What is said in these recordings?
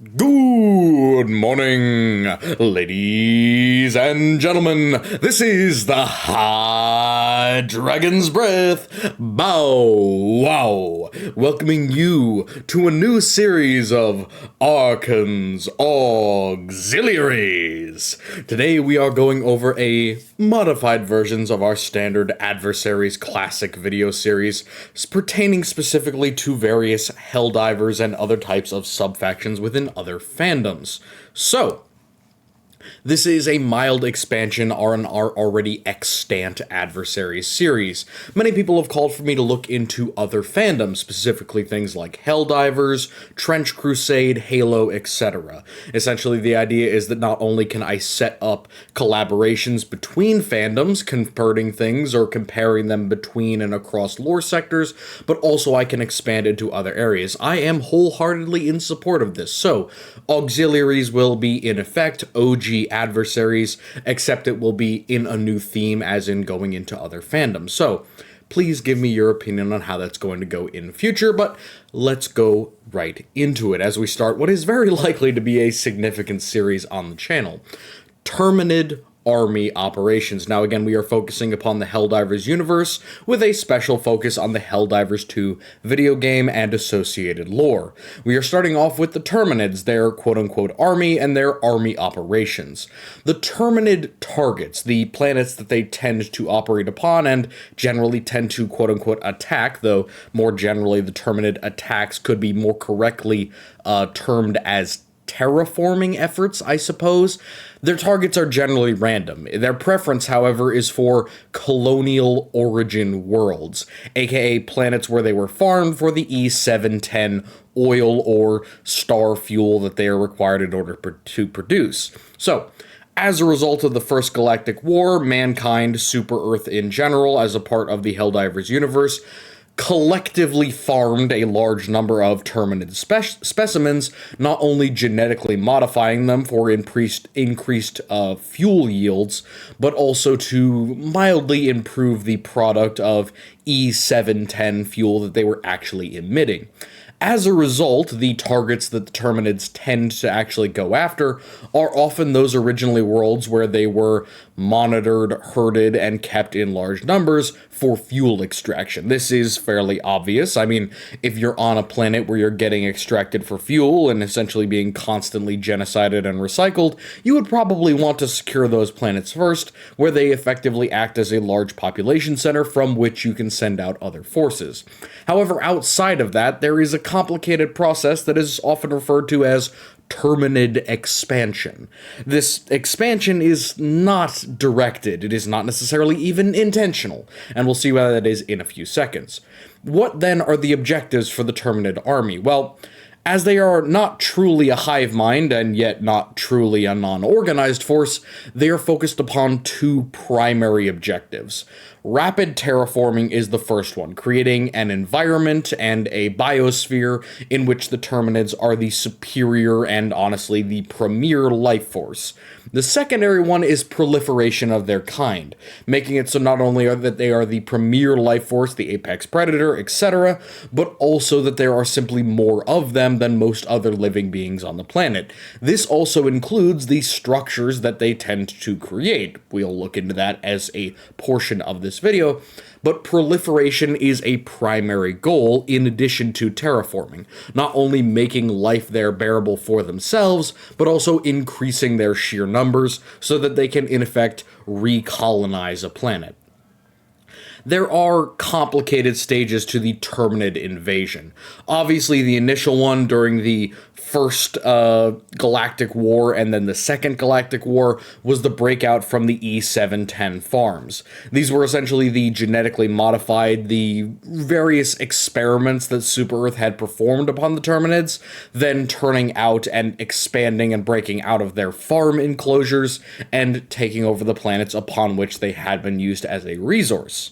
Good morning, ladies and gentlemen. This is the High Dragon's Breath Bow Wow, welcoming you to a new series of Archon's Auxiliaries. Today we are going over a modified versions of our standard Adversaries classic video series, pertaining specifically to various Helldivers and other types of subfactions within other fandoms. So, this is a mild expansion on our already extant Adversaries series. Many people have called for me to look into other fandoms, specifically things like Helldivers, Trench Crusade, Halo, etc. Essentially, the idea is that not only can I set up collaborations between fandoms, converting things or comparing them between and across lore sectors, but also I can expand into other areas. I am wholeheartedly in support of this. So, Auxiliaries will be in effect OG Adversaries, except it will be in a new theme, as in going into other fandoms. So, please give me your opinion on how that's going to go in the future, but let's go right into it as we start what is very likely to be a significant series on the channel. Terminid Army operations. Now again, we are focusing upon the Helldivers universe with a special focus on the Helldivers 2 video game and associated lore. We are starting off with the Terminids, their quote-unquote army, and their army operations. The Terminid targets, the planets that they tend to operate upon and generally tend to quote-unquote attack, though more generally the Terminid attacks could be more correctly termed as terraforming efforts, I suppose. Their targets are generally random. Their preference, however, is for colonial origin worlds, aka planets where they were farmed for the E710 oil or star fuel that they are required in order to produce. So, as a result of the First Galactic War, mankind, Super Earth in general, as a part of the Helldivers universe, collectively farmed a large number of Terminid specimens, not only genetically modifying them for increased fuel yields, but also to mildly improve the product of E710 fuel that they were actually emitting. As a result, the targets that the Terminids tend to actually go after are often those originally worlds where they were monitored, herded, and kept in large numbers for fuel extraction. This is fairly obvious. I mean, if you're on a planet where you're getting extracted for fuel and essentially being constantly genocided and recycled, you would probably want to secure those planets first, where they effectively act as a large population center from which you can send out other forces. However, outside of that, there is a complicated process that is often referred to as Terminid expansion. This expansion is not directed, it is not necessarily even intentional, and we'll see why that is in a few seconds. What then are the objectives for the Terminid army? Well, as they are not truly a hive mind and yet not truly a non-organized force, they are focused upon two primary objectives. Rapid terraforming is the first one, creating an environment and a biosphere in which the Terminids are the superior and honestly the premier life force. The secondary one is proliferation of their kind, making it so not only are that they are the premier life force, the apex predator, etc., but also that there are simply more of them than most other living beings on the planet. This also includes the structures that they tend to create. We'll look into that as a portion of this video, but proliferation is a primary goal in addition to terraforming, not only making life there bearable for themselves, but also increasing their sheer numbers so that they can in effect recolonize a planet. There are complicated stages to the Terminid invasion. Obviously, the initial one during the First Galactic War and then the Second Galactic War was the breakout from the E710 farms. These were essentially the genetically modified, the various experiments that Super Earth had performed upon the Terminids, then turning out and expanding and breaking out of their farm enclosures and taking over the planets upon which they had been used as a resource.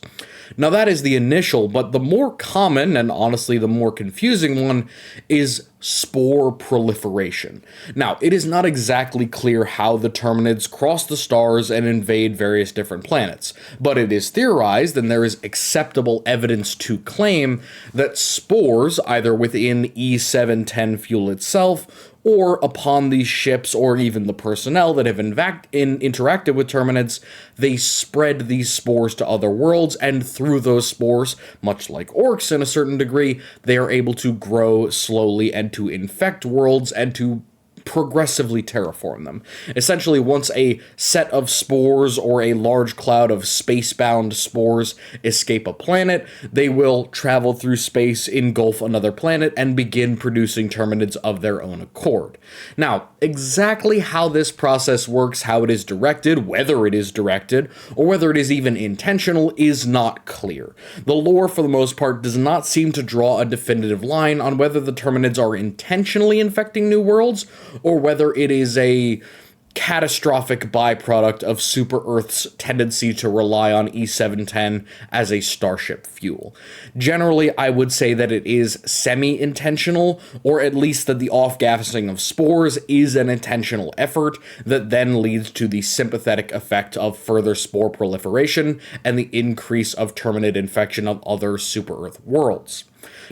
Now that is the initial, but the more common and honestly the more confusing one is spore proliferation. Now, it is not exactly clear how the Terminids cross the stars and invade various different planets, but it is theorized, and there is acceptable evidence to claim, that spores, either within E710 fuel itself, or upon these ships, or even the personnel that have interacted with Terminids, they spread these spores to other worlds, and through those spores, much like orcs in a certain degree, they are able to grow slowly and to infect worlds and to progressively terraform them. Essentially, once a set of spores or a large cloud of space-bound spores escape a planet, they will travel through space, engulf another planet, and begin producing Terminids of their own accord. Now, exactly how this process works, how it is directed, whether it is directed, or whether it is even intentional, is not clear. The lore, for the most part, does not seem to draw a definitive line on whether the Terminids are intentionally infecting new worlds, or whether it is a catastrophic byproduct of Super Earth's tendency to rely on E710 as a starship fuel. Generally, I would say that it is semi-intentional, or at least that the off-gassing of spores is an intentional effort that then leads to the sympathetic effect of further spore proliferation and the increase of Terminid infection of other Super Earth worlds.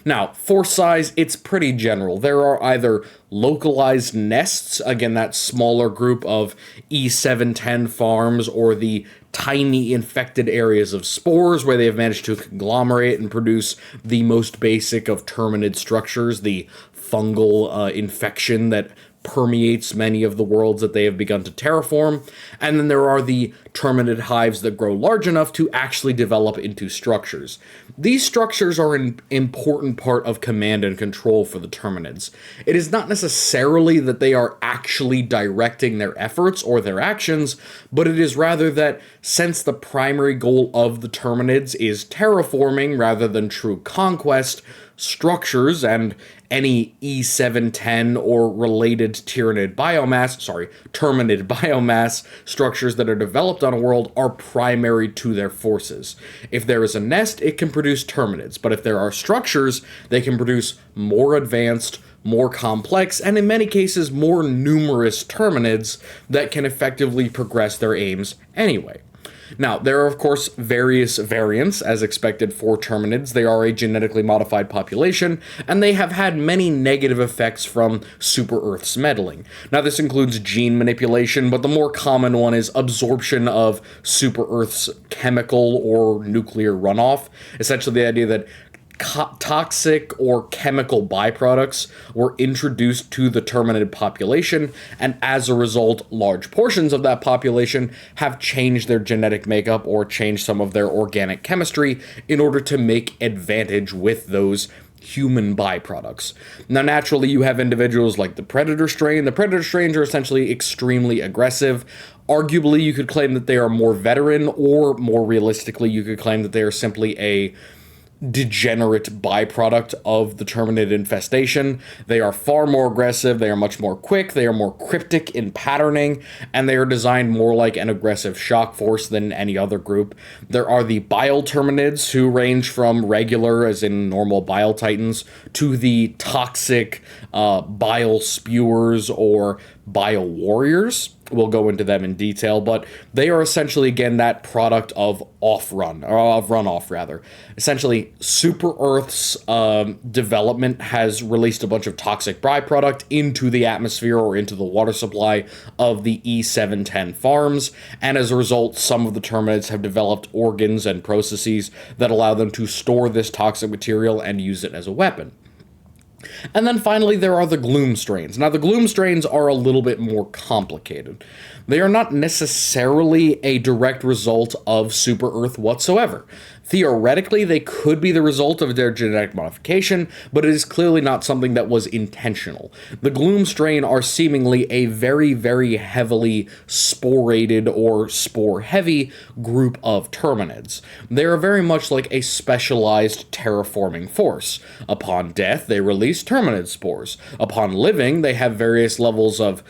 Now, for size, it's pretty general. There are either localized nests, again, that smaller group of E710 farms, or the tiny infected areas of spores where they have managed to conglomerate and produce the most basic of Terminid structures, the fungal infection that permeates many of the worlds that they have begun to terraform. And then there are the Terminid hives that grow large enough to actually develop into structures. These structures are an important part of command and control for the Terminids. It is not necessarily that they are actually directing their efforts or their actions, but it is rather that since the primary goal of the Terminids is terraforming rather than true conquest, structures and any E710 or related Terminid biomass structures that are developed on a world are primary to their forces. If there is a nest, it can produce Terminids, but if there are structures, they can produce more advanced, more complex, and in many cases more numerous Terminids that can effectively progress their aims anyway. Now, there are, of course, various variants, as expected for Terminids. They are a genetically modified population, and they have had many negative effects from Super Earth's meddling. Now, this includes gene manipulation, but the more common one is absorption of Super Earth's chemical or nuclear runoff. Essentially, the idea that toxic or chemical byproducts were introduced to the Terminid population, and as a result, large portions of that population have changed their genetic makeup or changed some of their organic chemistry in order to make advantage with those human byproducts. Now, naturally, you have individuals like the Predator strain. The Predator strains are essentially extremely aggressive. Arguably, you could claim that they are more veteran, or more realistically, you could claim that they are simply a degenerate byproduct of the Terminid infestation. They are far more aggressive, they are much more quick, they are more cryptic in patterning, and they are designed more like an aggressive shock force than any other group. There are the Bile Terminids, who range from regular, as in normal Bile Titans, to the toxic Bile Spewers or Bile Warriors. We'll go into them in detail, but they are essentially, again, that product of runoff rather. Essentially, Super Earth's development has released a bunch of toxic byproduct into the atmosphere or into the water supply of the E710 farms, and as a result, some of the Terminids have developed organs and processes that allow them to store this toxic material and use it as a weapon. And then finally, there are the Gloom strains. Now, the Gloom strains are a little bit more complicated. They are not necessarily a direct result of Super Earth whatsoever. Theoretically, they could be the result of their genetic modification, but it is clearly not something that was intentional. The Gloom strain are seemingly a very, very heavily sporated or spore-heavy group of Terminids. They are very much like a specialized terraforming force. Upon death, they release Terminid spores. Upon living, they have various levels of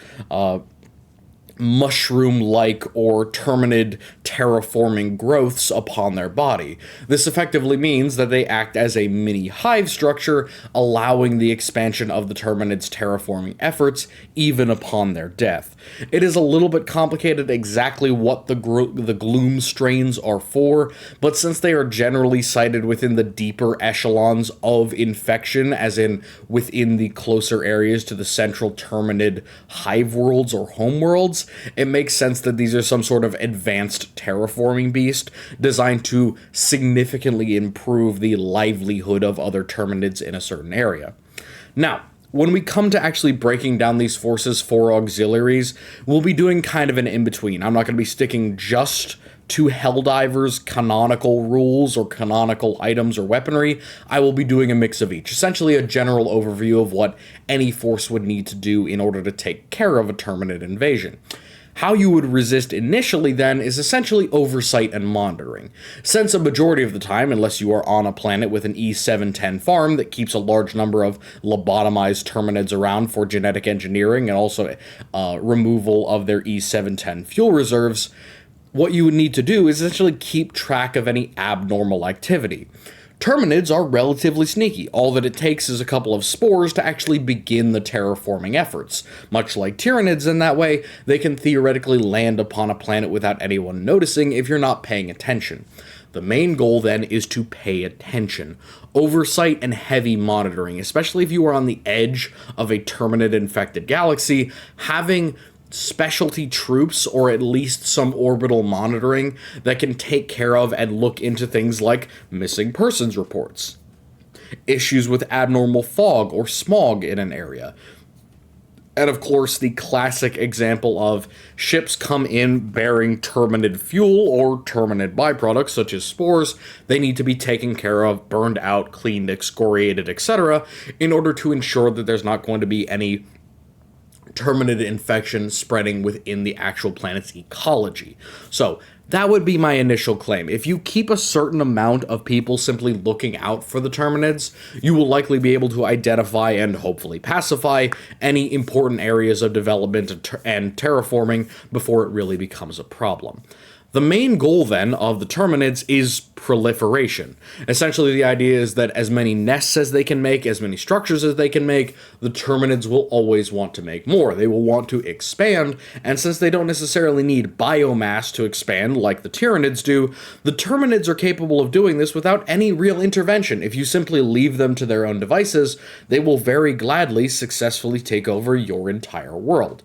mushroom-like or terminid terraforming growths upon their body. This effectively means that they act as a mini hive structure, allowing the expansion of the terminids' terraforming efforts even upon their death. It is a little bit complicated exactly what the gloom strains are for, but since they are generally sited within the deeper echelons of infection, as in within the closer areas to the central terminid hive worlds or home worlds, it makes sense that these are some sort of advanced terraforming beast designed to significantly improve the livelihood of other terminids in a certain area. Now, when we come to actually breaking down these forces for auxiliaries, we'll be doing kind of an in-between. I'm not going to be sticking just to Helldivers' canonical rules or canonical items or weaponry. I will be doing a mix of each, essentially a general overview of what any force would need to do in order to take care of a Terminid invasion. How you would resist initially, then, is essentially oversight and monitoring, since a majority of the time, unless you are on a planet with an E710 farm that keeps a large number of lobotomized Terminids around for genetic engineering and also removal of their E710 fuel reserves, what you would need to do is essentially keep track of any abnormal activity. Terminids are relatively sneaky. All that it takes is a couple of spores to actually begin the terraforming efforts. Much like Tyranids in that way, they can theoretically land upon a planet without anyone noticing if you're not paying attention. The main goal then is to pay attention. Oversight and heavy monitoring, especially if you are on the edge of a Terminid-infected galaxy, having specialty troops or at least some orbital monitoring that can take care of and look into things like missing persons reports, issues with abnormal fog or smog in an area, and of course the classic example of ships come in bearing terminid fuel or terminid byproducts such as spores. They need to be taken care of, burned out, cleaned, excoriated, etc. in order to ensure that there's not going to be any terminid infection spreading within the actual planet's ecology. So that would be my initial claim. If you keep a certain amount of people simply looking out for the Terminids, you will likely be able to identify and hopefully pacify any important areas of development and terraforming before it really becomes a problem. The main goal, then, of the Terminids is proliferation. Essentially, the idea is that as many nests as they can make, as many structures as they can make, the Terminids will always want to make more. They will want to expand, and since they don't necessarily need biomass to expand like the Tyranids do, the Terminids are capable of doing this without any real intervention. If you simply leave them to their own devices, they will very gladly successfully take over your entire world.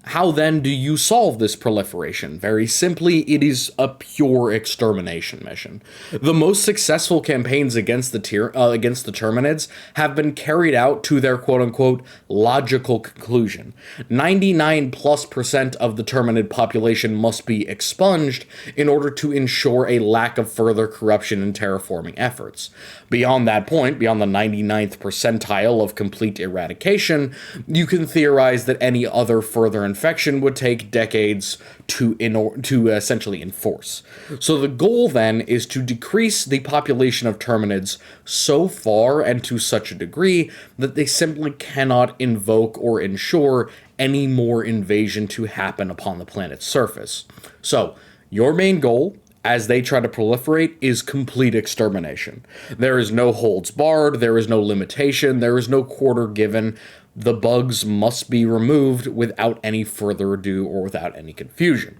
How then do you solve this proliferation? Very simply, it is a pure extermination mission. The most successful campaigns against the Terminids have been carried out to their quote-unquote logical conclusion. 99+% of the Terminid population must be expunged in order to ensure a lack of further corruption and terraforming efforts. Beyond that point, beyond the 99th percentile of complete eradication, you can theorize that any other further infection would take decades to essentially enforce. So the goal then is to decrease the population of Terminids so far and to such a degree that they simply cannot invoke or ensure any more invasion to happen upon the planet's surface. So, your main goal, as they try to proliferate, is complete extermination. There is no holds barred, there is no limitation, there is no quarter given. The bugs must be removed without any further ado or without any confusion.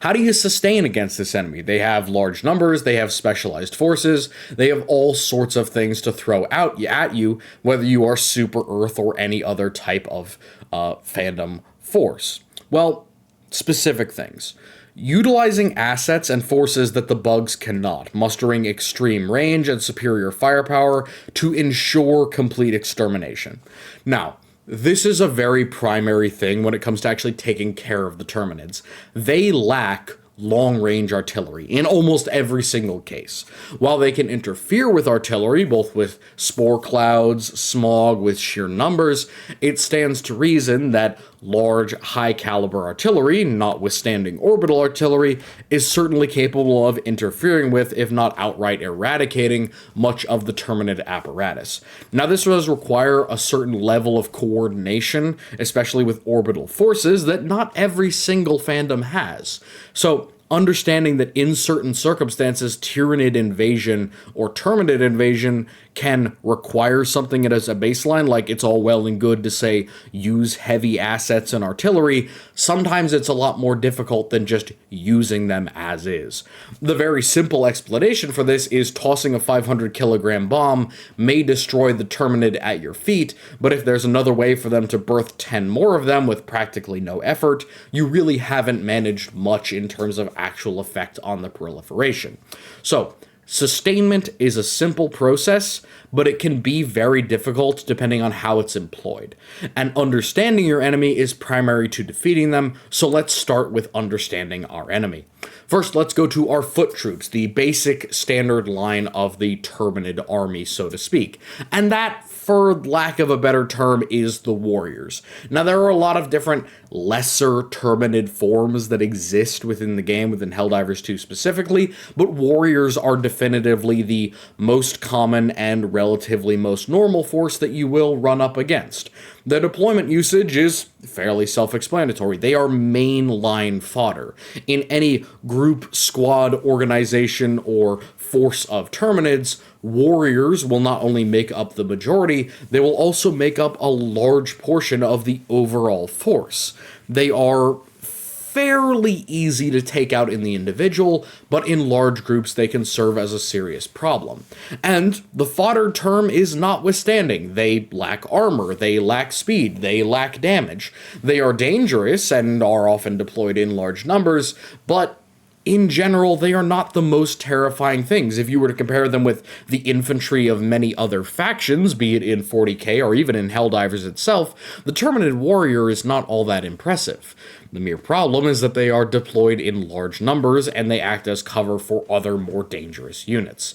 How do you sustain against this enemy? They have large numbers, they have specialized forces, they have all sorts of things to throw out at you, whether you are Super Earth or any other type of fandom force. Well, specific things. Utilizing assets and forces that the bugs cannot, mustering extreme range and superior firepower to ensure complete extermination. Now, this is a very primary thing when it comes to actually taking care of the Terminids. They lack long-range artillery in almost every single case. While they can interfere with artillery, both with spore clouds, smog, with sheer numbers, it stands to reason that large, high-caliber artillery, notwithstanding orbital artillery, is certainly capable of interfering with, if not outright eradicating, much of the Terminid apparatus. Now, this does require a certain level of coordination, especially with orbital forces, that not every single fandom has. So, understanding that in certain circumstances, Tyranid invasion or Terminid invasion can require something as a baseline, like it's all well and good to say use heavy assets and artillery. Sometimes it's a lot more difficult than just using them as is. The very simple explanation for this is tossing a 500 kilogram bomb may destroy the Terminid at your feet, but if there's another way for them to birth 10 more of them with practically no effort, you really haven't managed much in terms of actual effect on the proliferation. So, sustainment is a simple process, but it can be very difficult depending on how it's employed. And understanding your enemy is primary to defeating them, so let's start with understanding our enemy. First, let's go to our foot troops, the basic standard line of the Terminid army, so to speak. And that, for lack of a better term, is the warriors. Now, there are a lot of different lesser Terminid forms that exist within the game, within Helldivers 2 specifically, but warriors are definitively the most common and relatively most normal force that you will run up against. The deployment usage is fairly self-explanatory. They are mainline fodder. In any group, squad, organization, or force of Terminids, warriors will not only make up the majority, they will also make up a large portion of the overall force. They are fairly easy to take out in the individual, but in large groups they can serve as a serious problem. And the fodder term is notwithstanding. They lack armor, they lack speed, they lack damage. They are dangerous and are often deployed in large numbers, but in general, they are not the most terrifying things. If you were to compare them with the infantry of many other factions, be it in 40k or even in Helldivers itself, the Terminid warrior is not all that impressive. The mere problem is that they are deployed in large numbers and they act as cover for other more dangerous units.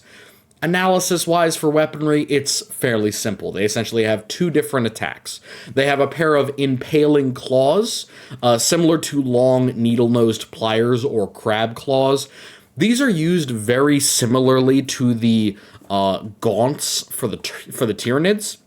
Analysis-wise for weaponry, it's fairly simple. They essentially have two different attacks. They have a pair of impaling claws, similar to long needle-nosed pliers or crab claws. These are used very similarly to the gaunts for the Tyranids.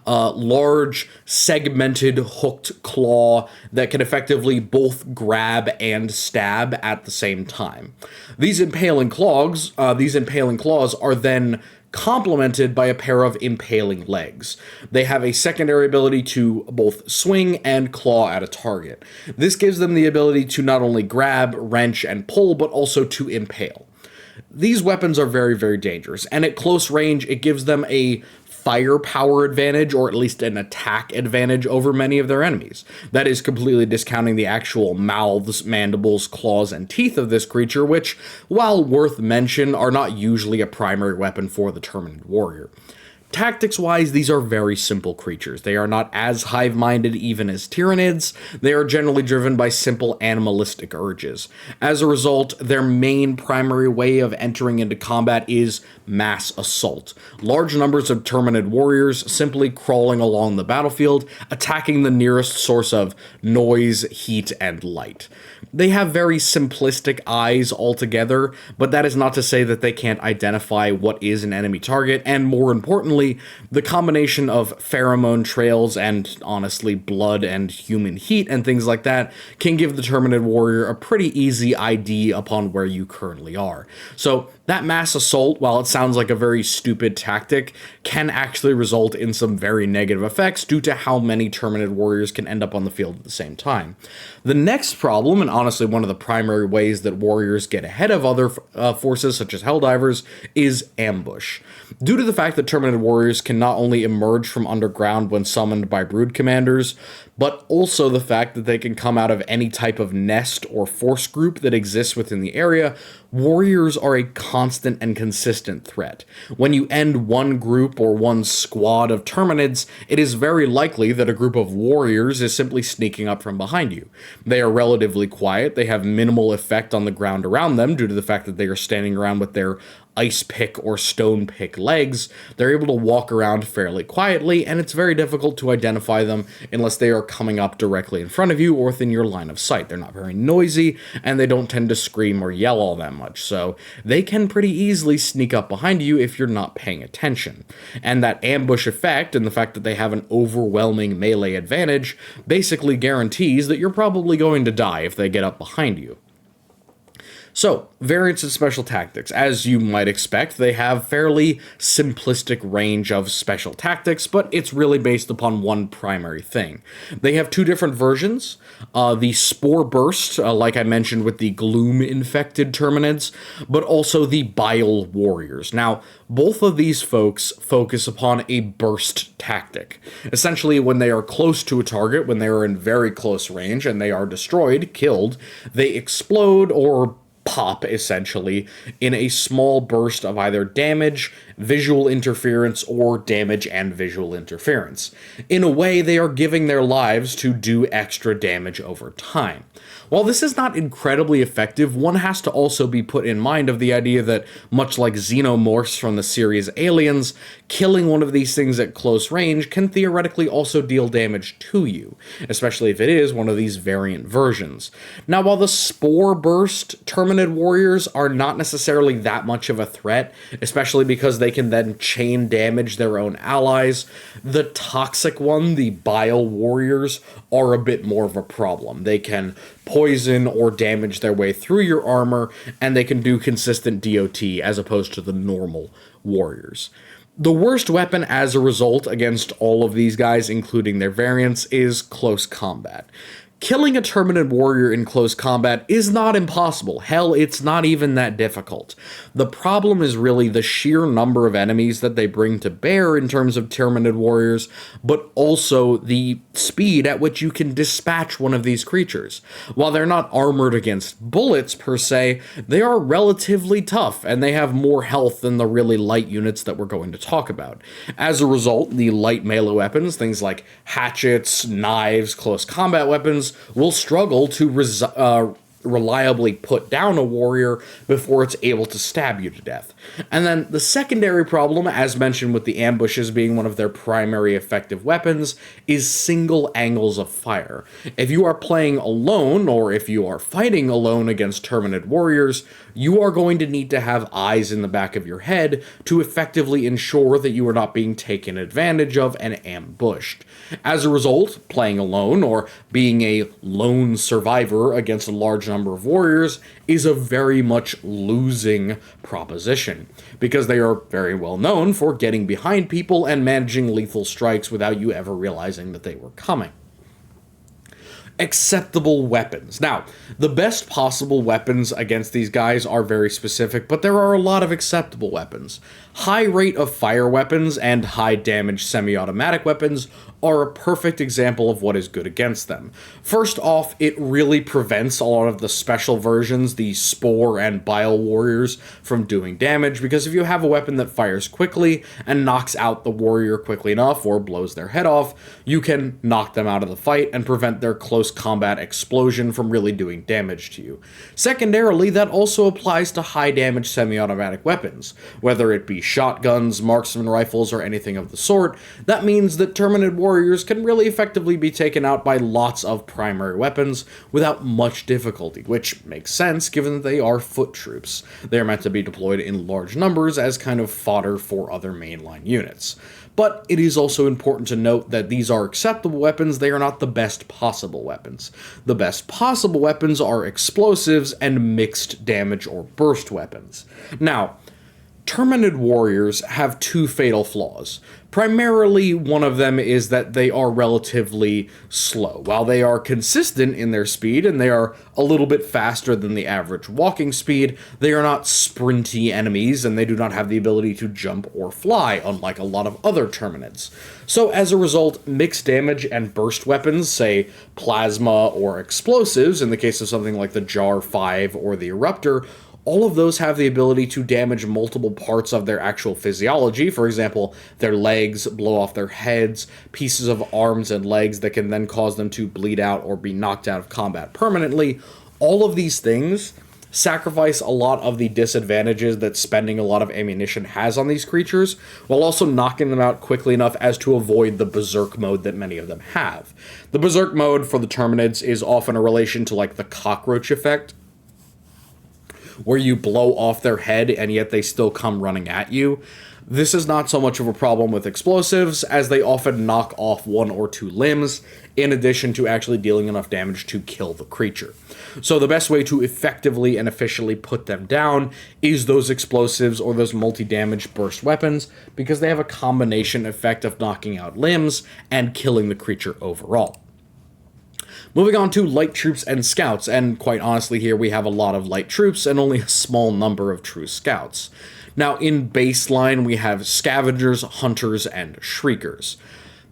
Large, segmented, hooked claw that can effectively both grab and stab at the same time. These impaling claws are then complemented by a pair of impaling legs. They have a secondary ability to both swing and claw at a target. This gives them the ability to not only grab, wrench, and pull, but also to impale. These weapons are very, very dangerous, and at close range, it gives them a firepower advantage, or at least an attack advantage over many of their enemies. That is completely discounting the actual mouths, mandibles, claws, and teeth of this creature, which, while worth mention, are not usually a primary weapon for the Terminid warrior. Tactics-wise, these are very simple creatures. They are not as hive-minded even as Tyranids. They are generally driven by simple animalistic urges. As a result, their main primary way of entering into combat is mass assault. Large numbers of Terminid warriors simply crawling along the battlefield, attacking the nearest source of noise, heat, and light. They have very simplistic eyes altogether, but that is not to say that they can't identify what is an enemy target, and more importantly, the combination of pheromone trails and, honestly, blood and human heat and things like that can give the Terminid warrior a pretty easy ID upon where you currently are. So that mass assault, while it sounds like a very stupid tactic, can actually result in some very negative effects due to how many Terminid warriors can end up on the field at the same time. The next problem, and honestly one of the primary ways that warriors get ahead of other forces such as Helldivers, is ambush. Due to the fact that Terminid warriors can not only emerge from underground when summoned by brood commanders, but also the fact that they can come out of any type of nest or force group that exists within the area, warriors are a constant and consistent threat. When you end one group or one squad of Terminids, it is very likely that a group of warriors is simply sneaking up from behind you. They are relatively quiet, they have minimal effect on the ground around them due to the fact that they are standing around with their ice pick or stone pick legs. They're able to walk around fairly quietly, and it's very difficult to identify them unless they are coming up directly in front of you or within your line of sight. They're not very noisy, and they don't tend to scream or yell all that much, so they can pretty easily sneak up behind you if you're not paying attention. And that ambush effect and the fact that they have an overwhelming melee advantage basically guarantees that you're probably going to die if they get up behind you. So, variants and special tactics. As you might expect, they have fairly simplistic range of special tactics, but it's really based upon one primary thing. They have two different versions. The Spore Burst, like I mentioned with the Gloom-infected Terminids, but also the Bile Warriors. Now, both of these folks focus upon a burst tactic. Essentially, when they are close to a target, when they are in very close range, and they are destroyed, killed, they explode or pop, essentially, in a small burst of either damage, visual interference, or damage and visual interference. In a way, they are giving their lives to do extra damage over time. While this is not incredibly effective, one has to also be put in mind of the idea that, much like xenomorphs from the series Aliens, killing one of these things at close range can theoretically also deal damage to you, especially if it is one of these variant versions. Now, while the Spore Burst Terminid warriors are not necessarily that much of a threat, especially because they can then chain damage their own allies, the toxic one, the Bile warriors, are a bit more of a problem. They can poison or damage their way through your armor, and they can do consistent DOT as opposed to the normal warriors. The worst weapon as a result against all of these guys, including their variants, is close combat. Killing a Terminid warrior in close combat is not impossible. Hell, it's not even that difficult. The problem is really the sheer number of enemies that they bring to bear in terms of Terminid warriors, but also the speed at which you can dispatch one of these creatures. While they're not armored against bullets per se, they are relatively tough, and they have more health than the really light units that we're going to talk about. As a result, the light melee weapons, things like hatchets, knives, close combat weapons, will struggle to reliably put down a warrior before it's able to stab you to death. And then the secondary problem, as mentioned with the ambushes being one of their primary effective weapons, is single angles of fire. If you are playing alone, or if you are fighting alone against Terminid warriors, you are going to need to have eyes in the back of your head to effectively ensure that you are not being taken advantage of and ambushed. As a result, playing alone, or being a lone survivor against a large number of warriors, is a very much losing proposition, because they are very well known for getting behind people and managing lethal strikes without you ever realizing that they were coming. Acceptable weapons. Now, the best possible weapons against these guys are very specific, but there are a lot of acceptable weapons. High rate of fire weapons and high damage semi-automatic weapons are a perfect example of what is good against them. First off, it really prevents a lot of the special versions, the Spore and Bile Warriors, from doing damage, because if you have a weapon that fires quickly and knocks out the warrior quickly enough or blows their head off, you can knock them out of the fight and prevent their close combat explosion from really doing damage to you. Secondarily, that also applies to high damage semi-automatic weapons. Whether it be shotguns, marksman rifles, or anything of the sort, that means that Terminid warriors can really effectively be taken out by lots of primary weapons without much difficulty, which makes sense given that they are foot troops. They are meant to be deployed in large numbers as kind of fodder for other mainline units. But it is also important to note that these are acceptable weapons, they are not the best possible weapons. The best possible weapons are explosives and mixed damage or burst weapons. Now, Terminid warriors have two fatal flaws. Primarily, one of them is that they are relatively slow. While they are consistent in their speed, and they are a little bit faster than the average walking speed, they are not sprinty enemies, and they do not have the ability to jump or fly, unlike a lot of other Terminids. So as a result, mixed damage and burst weapons, say plasma or explosives, in the case of something like the Jar 5 or the Eruptor, all of those have the ability to damage multiple parts of their actual physiology. For example, their legs, blow off their heads, pieces of arms and legs that can then cause them to bleed out or be knocked out of combat permanently. All of these things sacrifice a lot of the disadvantages that spending a lot of ammunition has on these creatures, while also knocking them out quickly enough as to avoid the berserk mode that many of them have. The berserk mode for the Terminids is often a relation to like the cockroach effect, where you blow off their head and yet they still come running at you. This is not so much of a problem with explosives, as they often knock off one or two limbs, in addition to actually dealing enough damage to kill the creature. So the best way to effectively and efficiently put them down is those explosives or those multi-damage burst weapons, because they have a combination effect of knocking out limbs and killing the creature overall. Moving on to light troops and scouts, and quite honestly here we have a lot of light troops and only a small number of true scouts. Now in baseline we have scavengers, hunters, and shriekers.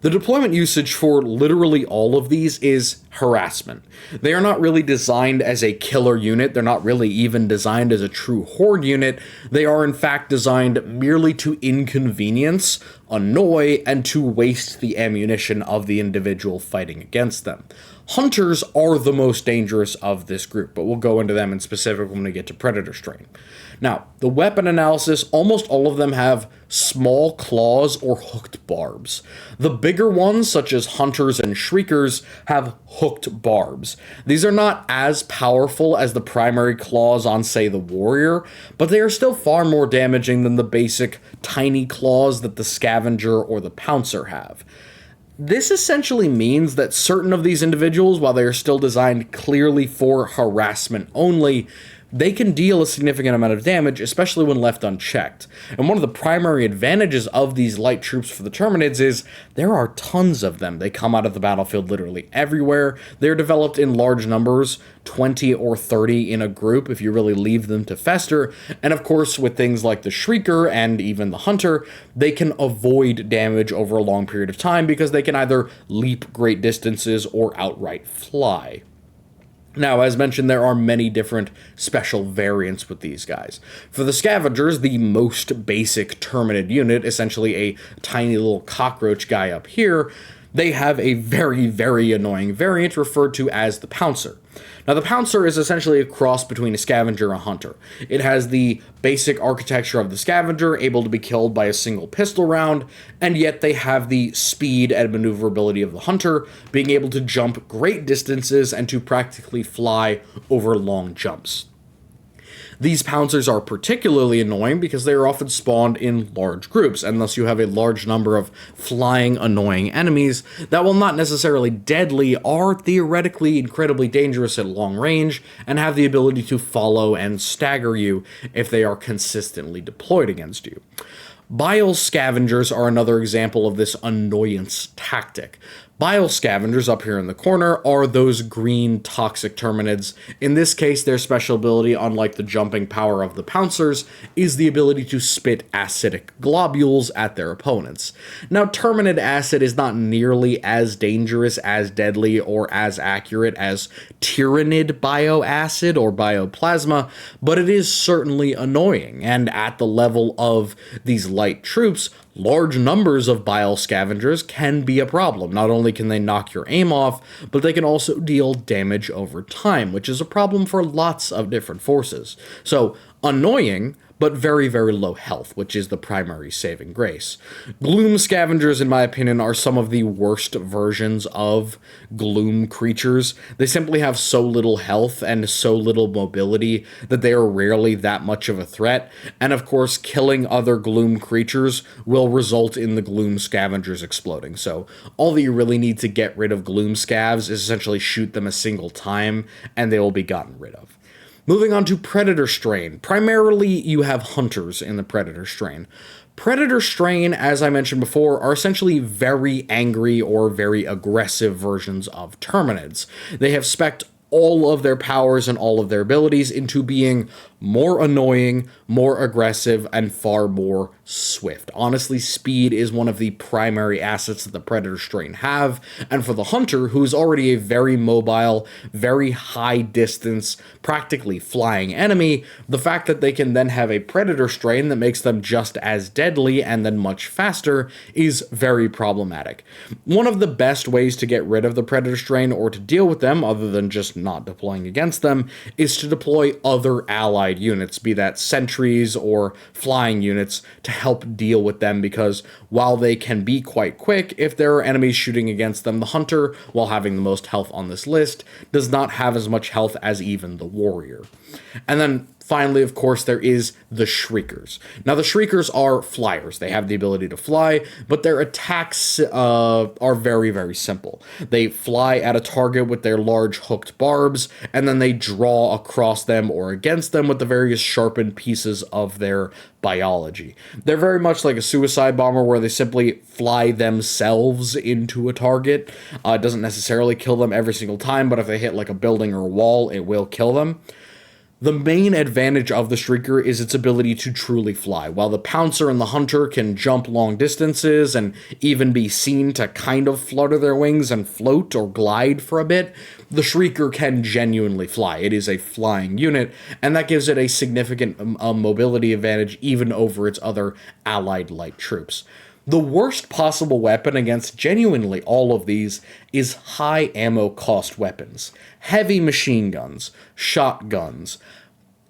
The deployment usage for literally all of these is harassment. They are not really designed as a killer unit, they're not really even designed as a true horde unit, they are in fact designed merely to inconvenience, annoy, and to waste the ammunition of the individual fighting against them. Hunters are the most dangerous of this group, but we'll go into them in specific when we get to Predator Strain. Now, the weapon analysis, almost all of them have small claws or hooked barbs. The bigger ones, such as Hunters and Shriekers, have hooked barbs. These are not as powerful as the primary claws on, say, the Warrior, but they are still far more damaging than the basic tiny claws that the Scavenger or the Pouncer have. This essentially means that certain of these individuals, while they are still designed clearly for harassment only, they can deal a significant amount of damage, especially when left unchecked. And one of the primary advantages of these light troops for the Terminids is there are tons of them. They come out of the battlefield literally everywhere. They're developed in large numbers, 20 or 30 in a group if you really leave them to fester. And of course, with things like the Shrieker and even the Hunter, they can avoid damage over a long period of time because they can either leap great distances or outright fly. Now, as mentioned, there are many different special variants with these guys. For the Scavengers, the most basic Terminid unit, essentially a tiny little cockroach guy up here, they have a very, very annoying variant referred to as the Pouncer. Now, the Pouncer is essentially a cross between a Scavenger and a Hunter. It has the basic architecture of the Scavenger, able to be killed by a single pistol round, and yet they have the speed and maneuverability of the Hunter, being able to jump great distances and to practically fly over long jumps. These Pouncers are particularly annoying because they are often spawned in large groups, and thus you have a large number of flying, annoying enemies that, while not necessarily deadly, are theoretically incredibly dangerous at long range, and have the ability to follow and stagger you if they are consistently deployed against you. Bile Scavengers are another example of this annoyance tactic. Bile Scavengers, up here in the corner, are those green toxic Terminids. In this case, their special ability, unlike the jumping power of the Pouncers, is the ability to spit acidic globules at their opponents. Now, Terminid acid is not nearly as dangerous, as deadly, or as accurate as Tyrannid bioacid or bioplasma, but it is certainly annoying, and at the level of these light troops, large numbers of Bile Scavengers can be a problem. Not only can they knock your aim off, but they can also deal damage over time, which is a problem for lots of different forces. So, annoying, but very, very low health, which is the primary saving grace. Gloom Scavengers, in my opinion, are some of the worst versions of Gloom creatures. They simply have so little health and so little mobility that they are rarely that much of a threat, and of course, killing other Gloom creatures will result in the Gloom Scavengers exploding. So, all that you really need to get rid of Gloom Scavs is essentially shoot them a single time, and they will be gotten rid of. Moving on to Predator Strain. Primarily, you have Hunters in the Predator Strain. Predator Strain, as I mentioned before, are essentially very angry or very aggressive versions of Terminids. They have spec'd all of their powers and all of their abilities into being more annoying, more aggressive, and far more swift. Honestly, speed is one of the primary assets that the Predator strain have, and for the Hunter, who is already a very mobile, very high distance, practically flying enemy, the fact that they can then have a Predator strain that makes them just as deadly and then much faster is very problematic. One of the best ways to get rid of the Predator strain or to deal with them, other than just not deploying against them, is to deploy other allied units, be that sentries or flying units, to help deal with them, because while they can be quite quick, if there are enemies shooting against them, the Hunter, while having the most health on this list, does not have as much health as even the Warrior. And then finally, of course, there is the Shriekers. Now, the Shriekers are flyers. They have the ability to fly, but their attacks are very, very simple. They fly at a target with their large hooked barbs, and then they draw across them or against them with the various sharpened pieces of their biology. They're very much like a suicide bomber, where they simply fly themselves into a target. It doesn't necessarily kill them every single time, but if they hit like a building or a wall, it will kill them. The main advantage of the Shrieker is its ability to truly fly. While the Pouncer and the Hunter can jump long distances and even be seen to kind of flutter their wings and float or glide for a bit, the Shrieker can genuinely fly. It is a flying unit, and that gives it a significant mobility advantage even over its other allied light troops. The worst possible weapon against genuinely all of these is high ammo cost weapons. Heavy machine guns, shotguns,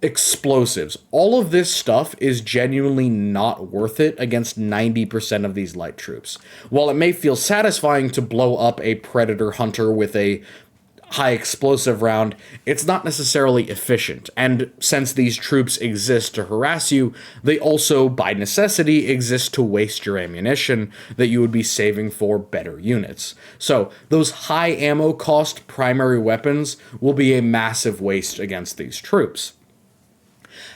explosives. All of this stuff is genuinely not worth it against 90% of these light troops. While it may feel satisfying to blow up a Predator Hunter with a high explosive round, it's not necessarily efficient, and since these troops exist to harass you, they also, by necessity, exist to waste your ammunition that you would be saving for better units. So, those high ammo cost primary weapons will be a massive waste against these troops.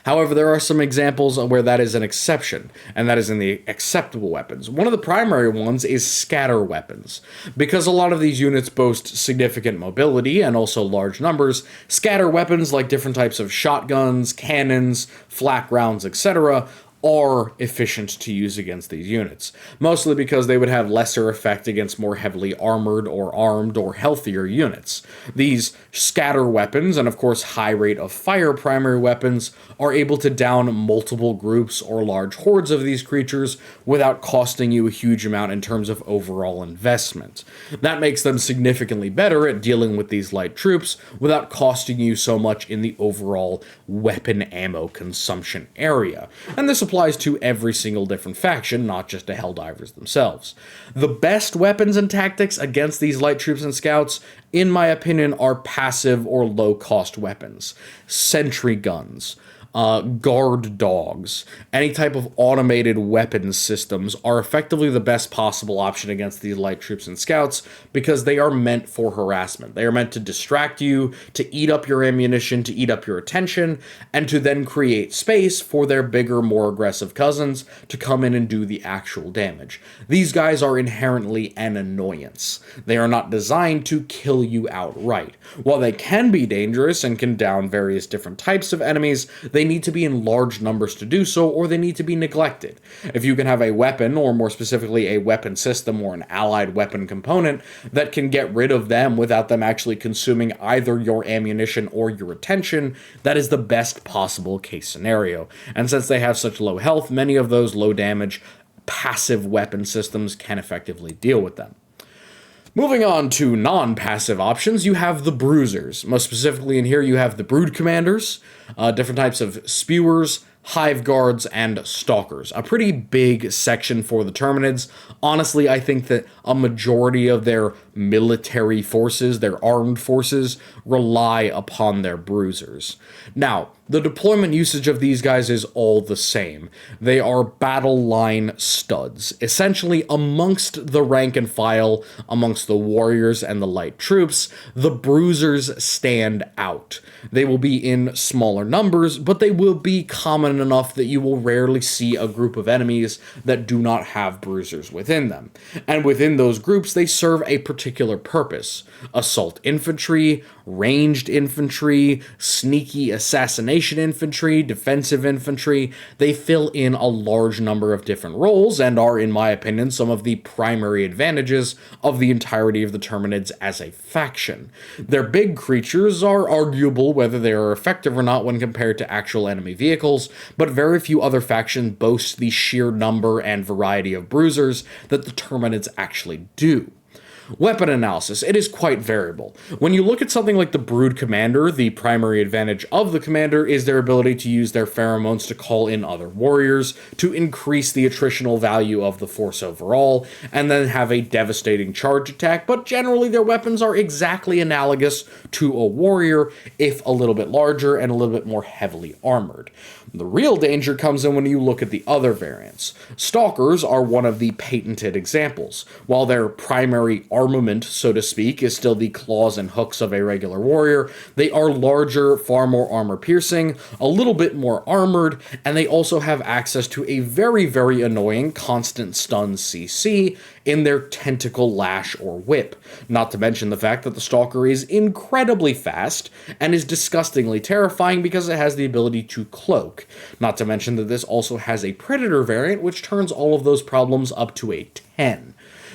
However, there are some examples where that is an exception, and that is in the acceptable weapons. One of the primary ones is scatter weapons. Because a lot of these units boast significant mobility and also large numbers, scatter weapons like different types of shotguns, cannons, flak rounds, etc., are efficient to use against these units, mostly because they would have lesser effect against more heavily armored or armed or healthier units. These scatter weapons, and of course high rate of fire primary weapons, are able to down multiple groups or large hordes of these creatures without costing you a huge amount in terms of overall investment. That makes them significantly better at dealing with these light troops without costing you so much in the overall weapon ammo consumption area. And this applies to every single different faction, not just to Helldivers themselves. The best weapons and tactics against these light troops and scouts, in my opinion, are passive or low-cost weapons. Sentry guns, guard dogs, any type of automated weapons systems are effectively the best possible option against these light troops and scouts because they are meant for harassment. They are meant to distract you, to eat up your ammunition, to eat up your attention, and to then create space for their bigger, more aggressive cousins to come in and do the actual damage. These guys are inherently an annoyance. They are not designed to kill you outright. While they can be dangerous and can down various different types of enemies, they need to be in large numbers to do so, or they need to be neglected. If you can have a weapon, or more specifically a weapon system or an allied weapon component, that can get rid of them without them actually consuming either your ammunition or your attention, that is the best possible case scenario. And since they have such low health, many of those low damage passive weapon systems can effectively deal with them. Moving on to non-passive options, you have the Bruisers. Most specifically in here, you have the Brood Commanders, different types of Spewers, Hive Guards, and Stalkers. A pretty big section for the Terminids. Honestly, I think that a majority of their military forces, their armed forces, rely upon their Bruisers. Now, the deployment usage of these guys is all the same. They are battle line studs. Essentially, amongst the rank and file, amongst the warriors and the light troops, the Bruisers stand out. They will be in smaller numbers, but they will be common common enough that you will rarely see a group of enemies that do not have bruisers within them. And within those groups, they serve a particular purpose. Assault infantry, ranged infantry, sneaky assassination infantry, defensive infantry. They fill in a large number of different roles and are, in my opinion, some of the primary advantages of the entirety of the Terminids as a faction. Their big creatures are arguable whether they are effective or not when compared to actual enemy vehicles, but very few other factions boast the sheer number and variety of bruisers that the Terminids actually do. Weapon analysis, it is quite variable. When you look at something like the Brood Commander, the primary advantage of the commander is their ability to use their pheromones to call in other warriors, to increase the attritional value of the force overall, and then have a devastating charge attack, but generally their weapons are exactly analogous to a warrior, if a little bit larger and a little bit more heavily armored. The real danger comes in when you look at the other variants. Stalkers are one of the patented examples. While their primary armament, so to speak, is still the claws and hooks of a regular warrior, they are larger, far more armor-piercing, a little bit more armored, and they also have access to a very, very annoying constant stun CC in their tentacle lash or whip. Not to mention the fact that the Stalker is incredibly fast and is disgustingly terrifying because it has the ability to cloak. Not to mention that this also has a Predator variant, which turns all of those problems up to a 10.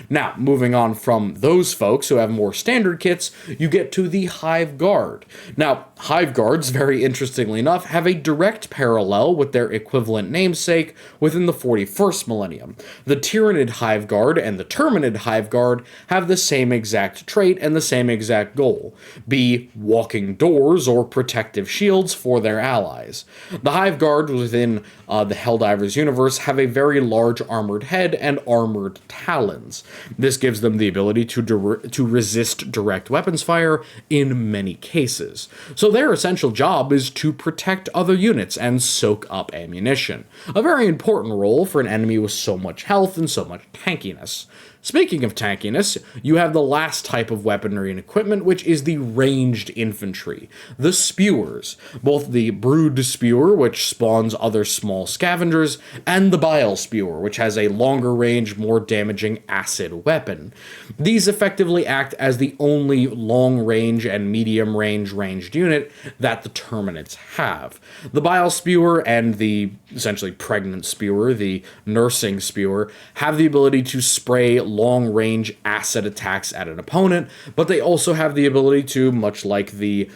Now, moving on from those folks who have more standard kits, you get to the Hive Guard. Now, Hive Guards, very interestingly enough, have a direct parallel with their equivalent namesake within the 41st millennium. The Tyranid Hive Guard and the Terminid Hive Guard have the same exact trait and the same exact goal: be walking doors or protective shields for their allies. The Hive Guard within the Helldivers universe have a very large armored head and armored talons. This gives them the ability to resist direct weapons fire in many cases. So their essential job is to protect other units and soak up ammunition. A very important role for an enemy with so much health and so much tankiness. Speaking of tankiness, you have the last type of weaponry and equipment, which is the ranged infantry, the spewers, both the Brood Spewer, which spawns other small scavengers, and the Bile Spewer, which has a longer range, more damaging acid weapon. These effectively act as the only long range and medium range ranged unit that the Terminids have. The Bile Spewer and the essentially pregnant spewer, the nursing spewer, have the ability to spray long-range acid attacks at an opponent, but they also have the ability to, much like the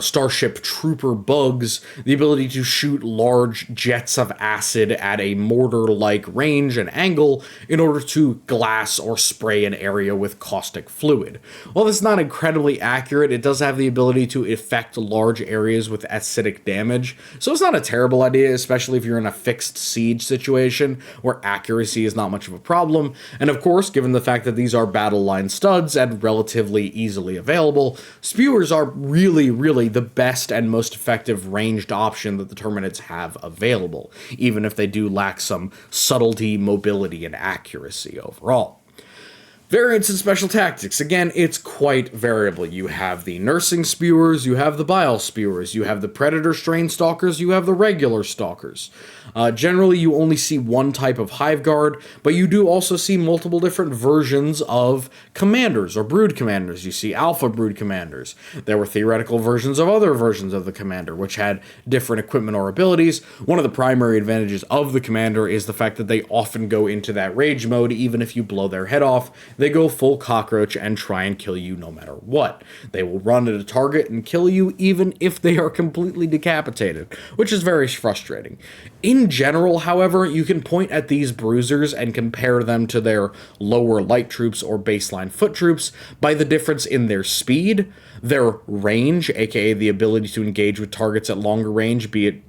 Starship Trooper bugs, the ability to shoot large jets of acid at a mortar-like range and angle in order to glass or spray an area with caustic fluid. While this is not incredibly accurate, it does have the ability to affect large areas with acidic damage, so it's not a terrible idea, especially if you're in a fixed siege situation where accuracy is not much of a problem. And of course, given the fact that these are battle line studs and relatively easily available, spewers are really the best and most effective ranged option that the Terminids have available, even if they do lack some subtlety, mobility, and accuracy overall. Variants and special tactics. Again, it's quite variable. You have the nursing spewers, you have the bile spewers, you have the predator strain stalkers, you have the regular stalkers. Generally, you only see one type of hive guard, but you do also see multiple different versions of commanders or brood commanders. You see alpha brood commanders. There were theoretical versions of other versions of the commander, which had different equipment or abilities. One of the primary advantages of the commander is the fact that they often go into that rage mode, even if you blow their head off. They go full cockroach and try and kill you no matter what. They will run at a target and kill you even if they are completely decapitated, which is very frustrating. In general, however, you can point at these bruisers and compare them to their lower light troops or baseline foot troops by the difference in their speed, their range, aka the ability to engage with targets at longer range, be it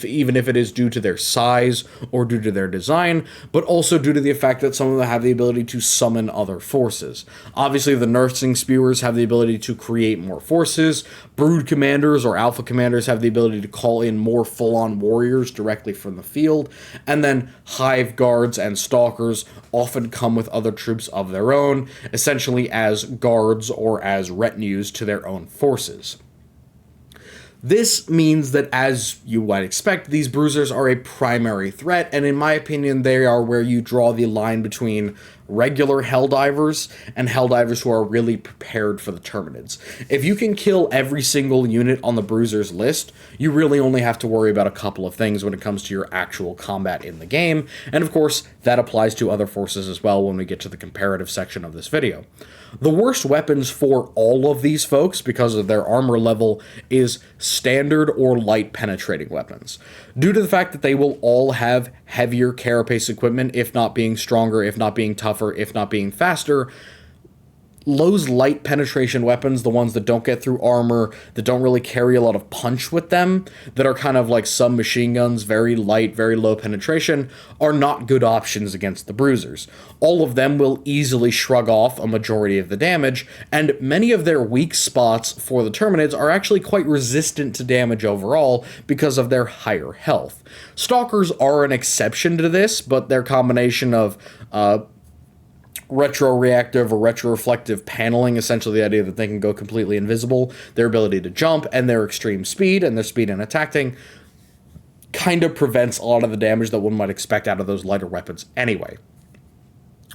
even if it is due to their size or due to their design, but also due to the fact that some of them have the ability to summon other forces. Obviously, the nursing spewers have the ability to create more forces. Brood commanders or alpha commanders have the ability to call in more full-on warriors directly from the field. And then hive guards and stalkers often come with other troops of their own, essentially as guards or as retinues to their own forces. This means that, as you might expect, these bruisers are a primary threat, and in my opinion, they are where you draw the line between regular Helldivers and Helldivers who are really prepared for the Terminids. If you can kill every single unit on the bruisers list, you really only have to worry about a couple of things when it comes to your actual combat in the game, and of course, that applies to other forces as well when we get to the comparative section of this video. The worst weapons for all of these folks, because of their armor level, is standard or light penetrating weapons. Due to the fact that they will all have heavier carapace equipment, if not being stronger, if not being tougher, if not being faster, those light penetration weapons, the ones that don't get through armor, that don't really carry a lot of punch with them, that are kind of like submachine guns, very light, very low penetration, are not good options against the bruisers. All of them will easily shrug off a majority of the damage, and many of their weak spots for the Terminids are actually quite resistant to damage overall because of their higher health. Stalkers are an exception to this, but their combination of retroreactive or retroreflective paneling, essentially the idea that they can go completely invisible, their ability to jump, and their extreme speed, and their speed in attacking, kind of prevents a lot of the damage that one might expect out of those lighter weapons anyway.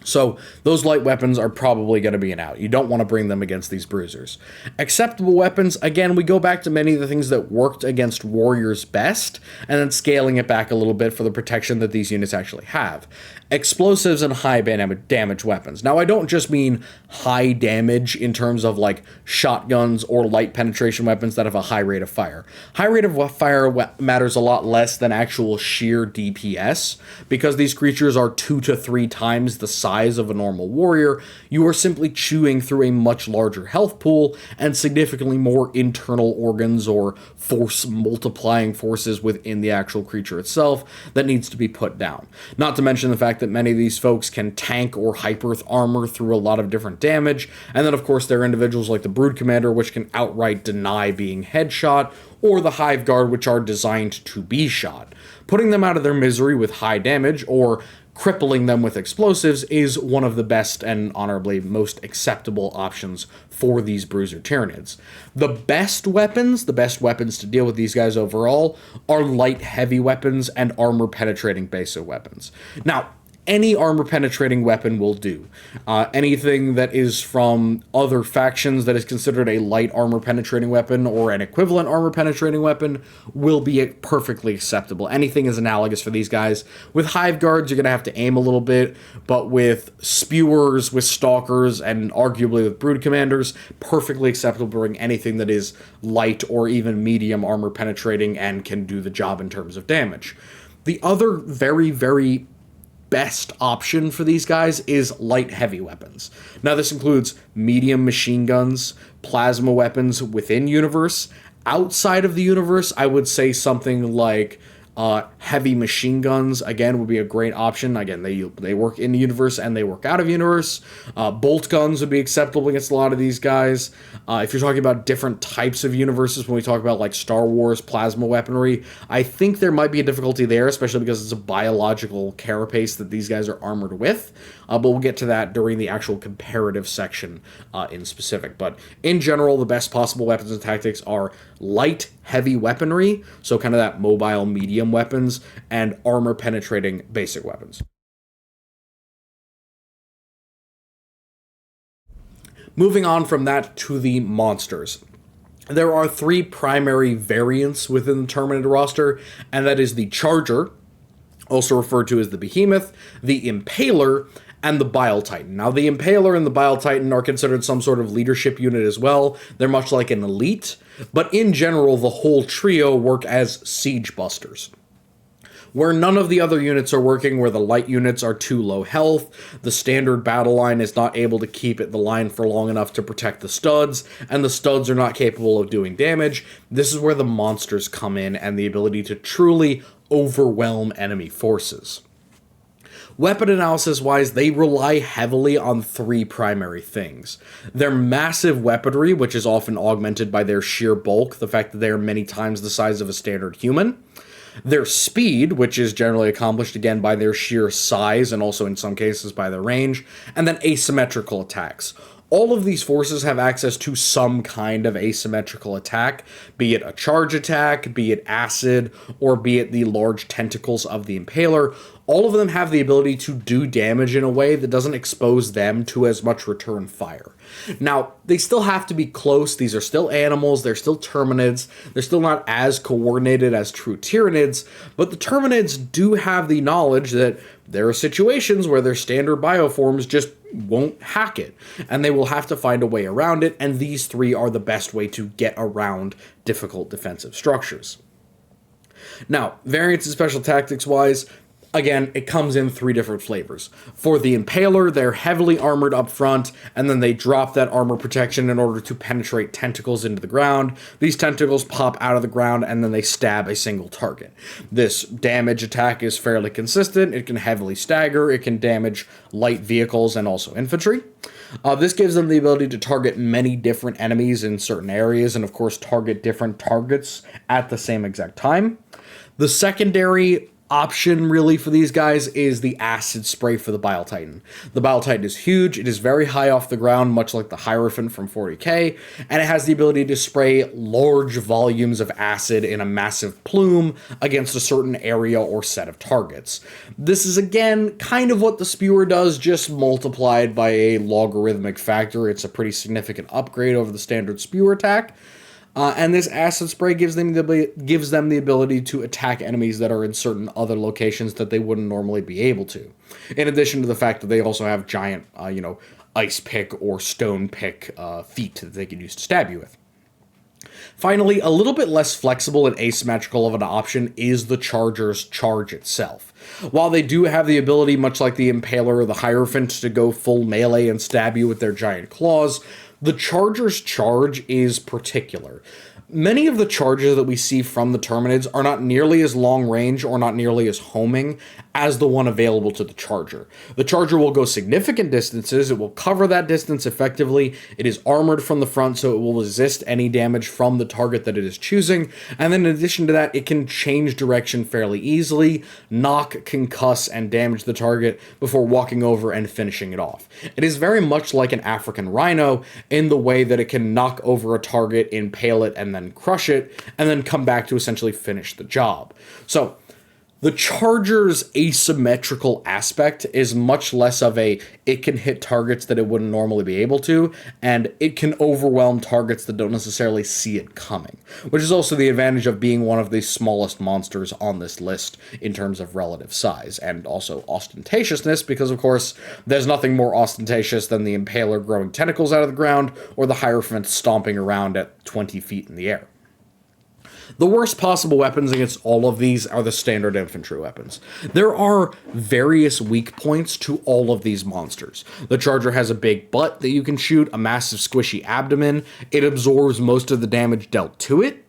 So those light weapons are probably going to be an out. You don't want to bring them against these bruisers. Acceptable weapons, again, we go back to many of the things that worked against warriors best, and then scaling it back a little bit for the protection that these units actually have. Explosives and high damage weapons. Now, I don't just mean high damage in terms of like shotguns or light penetration weapons that have a high rate of fire. High rate of fire matters a lot less than actual sheer DPS, because these creatures are 2 to 3 times the size of a normal warrior. You are simply chewing through a much larger health pool and significantly more internal organs or force multiplying forces within the actual creature itself that needs to be put down. Not to mention the fact that many of these folks can tank or hyper armor through a lot of different damage, and then of course there are individuals like the Brood Commander, which can outright deny being headshot, or the Hive Guard, which are designed to be shot. Putting them out of their misery with high damage, or crippling them with explosives, is one of the best and honorably most acceptable options for these Bruiser Tyranids. The best weapons to deal with these guys overall, are light heavy weapons and armor penetrating basic weapons. Now, any armor-penetrating weapon will do. Anything that is from other factions that is considered a light armor-penetrating weapon or an equivalent armor-penetrating weapon will be perfectly acceptable. Anything is analogous for these guys. With Hive Guards, you're going to have to aim a little bit, but with Spewers, with Stalkers, and arguably with Brood Commanders, perfectly acceptable to bring anything that is light or even medium armor-penetrating and can do the job in terms of damage. The other very, very best option for these guys is light heavy weapons. Now this includes medium machine guns, plasma weapons within universe. Outside of the universe, I would say something like heavy machine guns, again, would be a great option. Again, they work in the universe and they work out of universe. Bolt guns would be acceptable against a lot of these guys. If you're talking about different types of universes, when we talk about like Star Wars plasma weaponry, I think there might be a difficulty there, especially because it's a biological carapace that these guys are armored with. But we'll get to that during the actual comparative section in specific. But in general, the best possible weapons and tactics are light, heavy weaponry, so kind of that mobile medium weapons, and armor-penetrating basic weapons. Moving on from that to the monsters. There are 3 primary variants within the Terminid roster, and that is the Charger, also referred to as the Behemoth, the Impaler, and the Bile Titan. Now, the Impaler and the Bile Titan are considered some sort of leadership unit as well. They're much like an elite, but in general, the whole trio work as siege busters. Where none of the other units are working, where the light units are too low health, the standard battle line is not able to keep the line for long enough to protect the studs, and the studs are not capable of doing damage, this is where the monsters come in and the ability to truly overwhelm enemy forces. Weapon analysis-wise, they rely heavily on 3 primary things. Their massive weaponry, which is often augmented by their sheer bulk, the fact that they are many times the size of a standard human. Their speed, which is generally accomplished again by their sheer size and also in some cases by their range. And then asymmetrical attacks. All of these forces have access to some kind of asymmetrical attack, be it a charge attack, be it acid, or be it the large tentacles of the Impaler. All of them have the ability to do damage in a way that doesn't expose them to as much return fire. Now, they still have to be close. These are still animals. They're still Terminids. They're still not as coordinated as true Tyranids, but the Terminids do have the knowledge that there are situations where their standard bioforms just won't hack it, and they will have to find a way around it, and these three are the best way to get around difficult defensive structures. Now, variants and special tactics wise, again, it comes in three different flavors. For the Impaler, they're heavily armored up front, and then they drop that armor protection in order to penetrate tentacles into the ground. These tentacles pop out of the ground, and then they stab a single target. This damage attack is fairly consistent. It can heavily stagger. It can damage light vehicles and also infantry. This gives them the ability to target many different enemies in certain areas, and of course target different targets at the same exact time. The secondary option really for these guys is the acid spray for the Bile Titan. The Bile Titan is huge, it is very high off the ground, much like the Hierophant from 40k, and it has the ability to spray large volumes of acid in a massive plume against a certain area or set of targets. This is again kind of what the Spewer does, just multiplied by a logarithmic factor. It's a pretty significant upgrade over the standard Spewer attack. And this acid spray gives them the ability to attack enemies that are in certain other locations that they wouldn't normally be able to. In addition to the fact that they also have giant, ice pick or stone pick feet that they can use to stab you with. Finally, a little bit less flexible and asymmetrical of an option is the Charger's charge itself. While they do have the ability, much like the Impaler or the Hierophant, to go full melee and stab you with their giant claws, the Charger's charge is particular. Many of the charges that we see from the Terminids are not nearly as long range or not nearly as homing as the one available to the Charger. The Charger will go significant distances, it will cover that distance effectively, it is armored from the front so it will resist any damage from the target that it is choosing, and then in addition to that, it can change direction fairly easily, knock, concuss, and damage the target before walking over and finishing it off. It is very much like an African Rhino in the way that it can knock over a target, impale it, and then crush it, and then come back to essentially finish the job. So, the Charger's asymmetrical aspect is much less of a, it can hit targets that it wouldn't normally be able to, and it can overwhelm targets that don't necessarily see it coming, which is also the advantage of being one of the smallest monsters on this list in terms of relative size, and also ostentatiousness, because of course, there's nothing more ostentatious than the Impaler growing tentacles out of the ground, or the Hierophant stomping around at 20 feet in the air. The worst possible weapons against all of these are the standard infantry weapons. There are various weak points to all of these monsters. The Charger has a big butt that you can shoot, a massive squishy abdomen. It absorbs most of the damage dealt to it.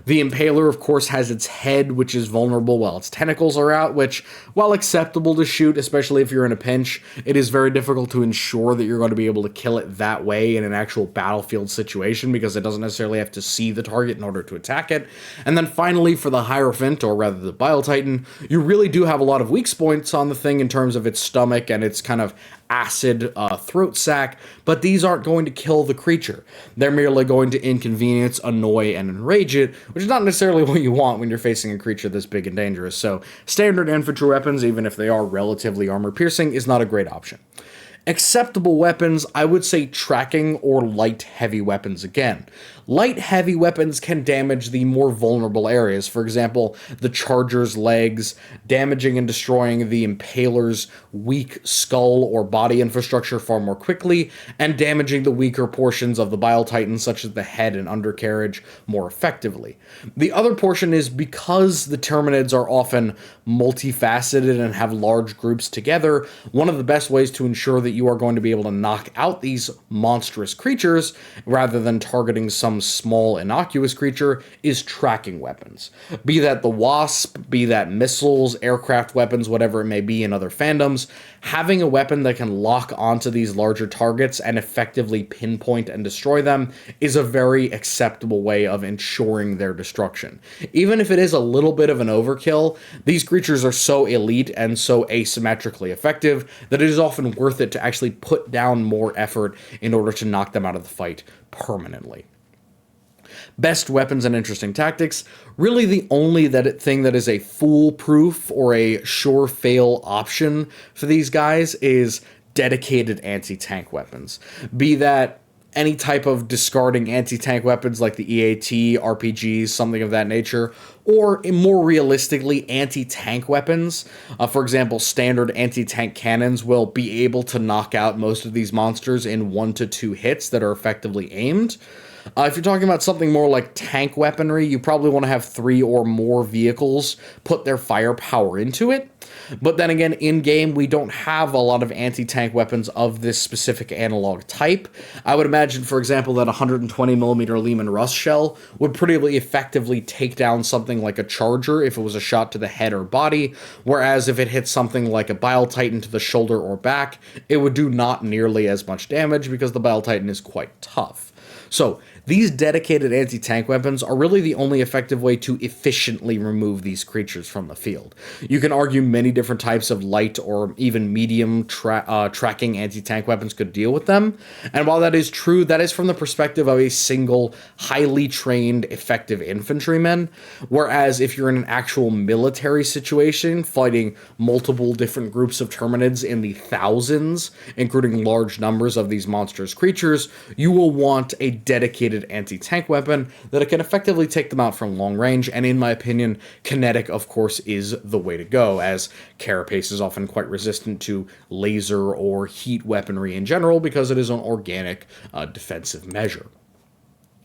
The Impaler, of course, has its head, which is vulnerable while its tentacles are out, which, while acceptable to shoot, especially if you're in a pinch, it is very difficult to ensure that you're going to be able to kill it that way in an actual battlefield situation, because it doesn't necessarily have to see the target in order to attack it. And then finally, for the Hierophant, or rather the Bile Titan, you really do have a lot of weak points on the thing in terms of its stomach and its kind of acid throat sac, but these aren't going to kill the creature. They're merely going to inconvenience, annoy, and enrage it, which is not necessarily what you want when you're facing a creature this big and dangerous. So standard infantry weapons, even if they are relatively armor-piercing, is not a great option. Acceptable weapons, I would say tracking or light heavy weapons again. Light heavy weapons can damage the more vulnerable areas. For example, the Charger's legs, damaging and destroying the Impaler's weak skull or body infrastructure far more quickly, and damaging the weaker portions of the Bile Titan, such as the head and undercarriage, more effectively. The other portion is because the Terminids are often multifaceted and have large groups together, one of the best ways to ensure that you are going to be able to knock out these monstrous creatures, rather than targeting some small innocuous creature, is tracking weapons. Be that the Wasp, be that missiles, aircraft weapons, whatever it may be in other fandoms, having a weapon that can lock onto these larger targets and effectively pinpoint and destroy them is a very acceptable way of ensuring their destruction. Even if it is a little bit of an overkill, these creatures are so elite and so asymmetrically effective that it is often worth it to to actually put down more effort in order to knock them out of the fight permanently. Best weapons and interesting tactics, really the only thing that is a foolproof or a sure fail option for these guys is dedicated anti-tank weapons. Be that any type of discarding anti-tank weapons like the EAT, RPGs, something of that nature, or more realistically, anti-tank weapons. For example, standard anti-tank cannons will be able to knock out most of these monsters in 1 to 2 hits that are effectively aimed. If you're talking about something more like tank weaponry, you probably want to have 3 or more vehicles put their firepower into it. But then again, in-game, we don't have a lot of anti-tank weapons of this specific analog type. I would imagine, for example, that 120mm Lehman Russ shell would pretty effectively take down something like a Charger if it was a shot to the head or body, whereas if it hit something like a Bile Titan to the shoulder or back, it would do not nearly as much damage because the Bile Titan is quite tough. So, these dedicated anti-tank weapons are really the only effective way to efficiently remove these creatures from the field. You can argue many different types of light or even medium tracking anti-tank weapons could deal with them, and while that is true, that is from the perspective of a single, highly trained, effective infantryman, whereas if you're in an actual military situation, fighting multiple different groups of Terminids in the thousands, including large numbers of these monstrous creatures, you will want a dedicated anti-tank weapon that can effectively take them out from long range, and in my opinion, kinetic, of course, is the way to go, as Carapace is often quite resistant to laser or heat weaponry in general because it is an organic defensive measure.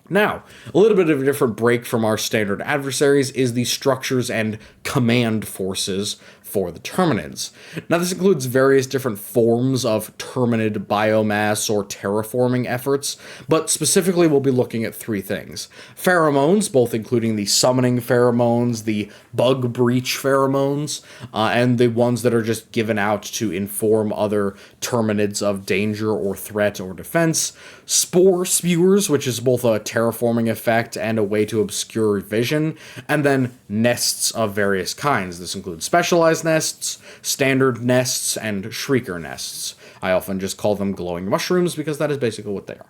Now, a little bit of a different break from our standard adversaries is the structures and command forces for the Terminids. Now, this includes various different forms of Terminid biomass or terraforming efforts, but specifically we'll be looking at 3 things. Pheromones, both including the summoning pheromones, the bug breach pheromones, and the ones that are just given out to inform other Terminids of danger or threat or defense. Spore spewers, which is both a terraforming effect and a way to obscure vision, and then nests of various kinds. This includes specialized nests, standard nests, and shrieker nests. I often just call them glowing mushrooms because that is basically what they are.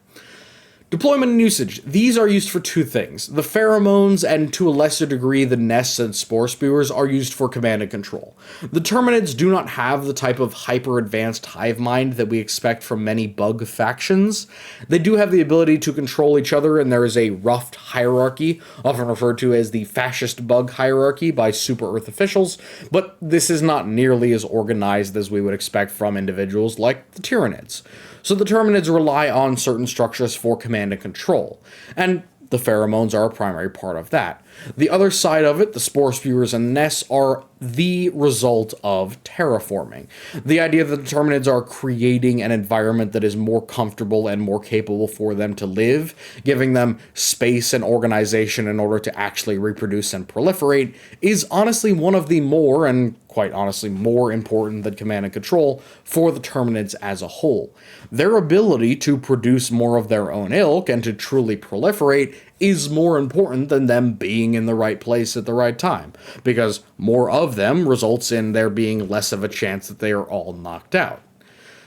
Deployment and usage. These are used for 2 things. The pheromones, and to a lesser degree the nests and spore spewers, are used for command and control. The Terminids do not have the type of hyper-advanced hive mind that we expect from many bug factions. They do have the ability to control each other, and there is a rough hierarchy, often referred to as the fascist bug hierarchy by Super Earth officials, but this is not nearly as organized as we would expect from individuals like the Tyranids. So the Terminids rely on certain structures for command and control, and the pheromones are a primary part of that. The other side of it, the spore spewers and nests, are the result of terraforming. The idea that the Terminids are creating an environment that is more comfortable and more capable for them to live, giving them space and organization in order to actually reproduce and proliferate, is honestly one of the more, and quite honestly more important than command and control, for the Terminids as a whole. Their ability to produce more of their own ilk and to truly proliferate is more important than them being in the right place at the right time, because more of them results in there being less of a chance that they are all knocked out.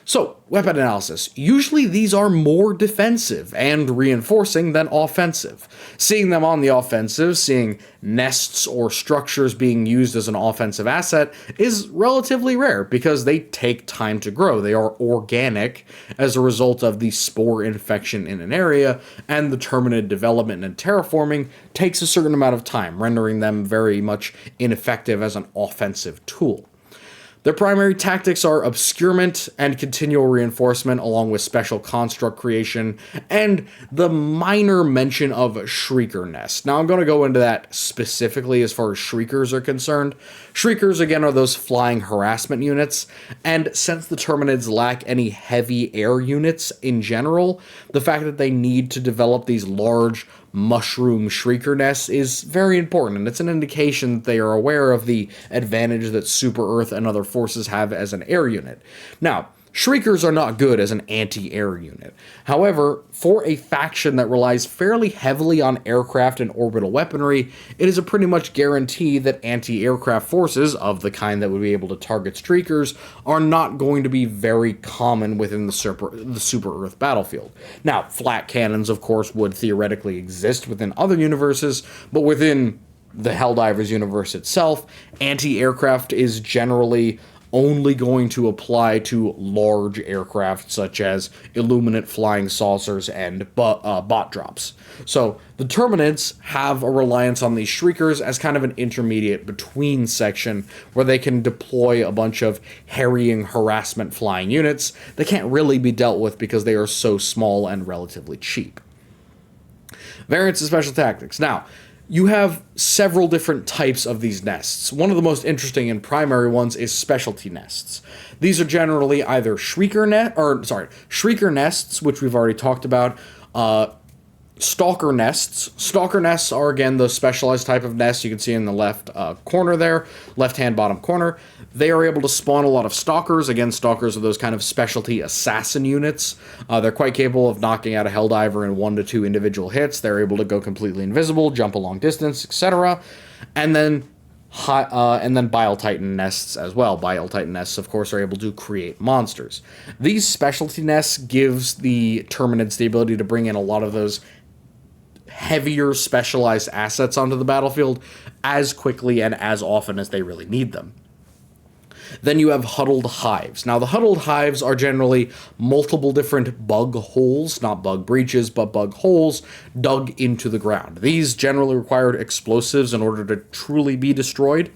So, weapon analysis. Usually these are more defensive and reinforcing than offensive. Seeing them on the offensive, seeing nests or structures being used as an offensive asset is relatively rare because they take time to grow. They are organic as a result of the spore infection in an area, and the Terminid development and terraforming takes a certain amount of time, rendering them very much ineffective as an offensive tool. Their primary tactics are obscurement and continual reinforcement, along with special construct creation, and the minor mention of Shrieker Nest. Now, I'm going to go into that specifically as far as Shriekers are concerned. Shriekers, again, are those flying harassment units, and since the Terminids lack any heavy air units in general, the fact that they need to develop these large mushroom shrieker nests is very important, and it's an indication that they are aware of the advantage that Super Earth and other forces have as an air unit. Now, Shriekers are not good as an anti-air unit. However, for a faction that relies fairly heavily on aircraft and orbital weaponry, it is a pretty much guarantee that anti-aircraft forces, of the kind that would be able to target Shriekers, are not going to be very common within the Super Earth battlefield. Now, flat cannons, of course, would theoretically exist within other universes, but within the Helldivers universe itself, anti-aircraft is generally only going to apply to large aircraft such as Illuminate flying saucers and bot drops. So the Terminids have a reliance on these Shriekers as kind of an intermediate between section where they can deploy a bunch of harrying harassment flying units that can't really be dealt with because they are so small and relatively cheap. Variants of special tactics. Now, you have several different types of these nests. One of the most interesting and primary ones is specialty nests. These are generally either Shrieker nests, which we've already talked about, Stalker nests. Stalker nests are, again, the specialized type of nest you can see in the left corner there, left-hand bottom corner. They are able to spawn a lot of Stalkers. Again, Stalkers are those kind of specialty assassin units. They're quite capable of knocking out a Helldiver in 1 to 2 individual hits. They're able to go completely invisible, jump a long distance, etc. And then Bile Titan nests as well. Bile Titan nests, of course, are able to create monsters. These specialty nests gives the Terminids the ability to bring in a lot of those heavier specialized assets onto the battlefield as quickly and as often as they really need them. Then you have huddled hives. Now, the huddled hives are generally multiple different bug holes, not bug breaches, but bug holes dug into the ground. These generally required explosives in order to truly be destroyed.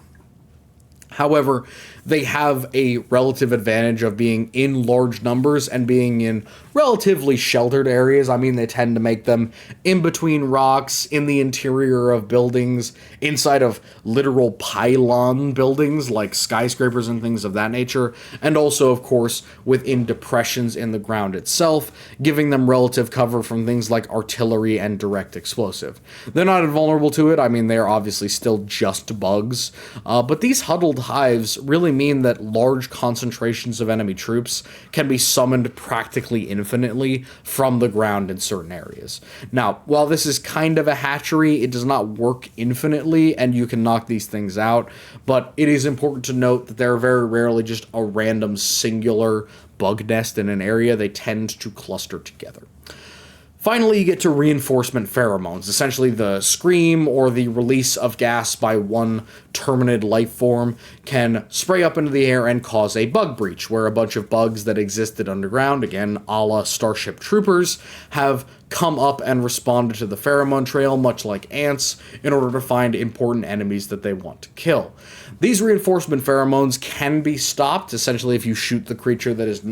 However, they have a relative advantage of being in large numbers and being in relatively sheltered areas. I mean, they tend to make them in between rocks, in the interior of buildings, inside of literal pylon buildings like skyscrapers and things of that nature, and also, of course, within depressions in the ground itself, giving them relative cover from things like artillery and direct explosive. They're not invulnerable to it. I mean, they're obviously still just bugs, but these huddled hives really mean that large concentrations of enemy troops can be summoned practically infinitely from the ground in certain areas. Now, while this is kind of a hatchery, it does not work infinitely, and you can knock these things out, but it is important to note that they're very rarely just a random singular bug nest in an area. They tend to cluster together. Finally, you get to reinforcement pheromones, essentially the scream or the release of gas by one Terminid life form can spray up into the air and cause a bug breach, where a bunch of bugs that existed underground, again, a la Starship Troopers, have come up and responded to the pheromone trail, much like ants, in order to find important enemies that they want to kill. These reinforcement pheromones can be stopped. Essentially, if you shoot the creature that is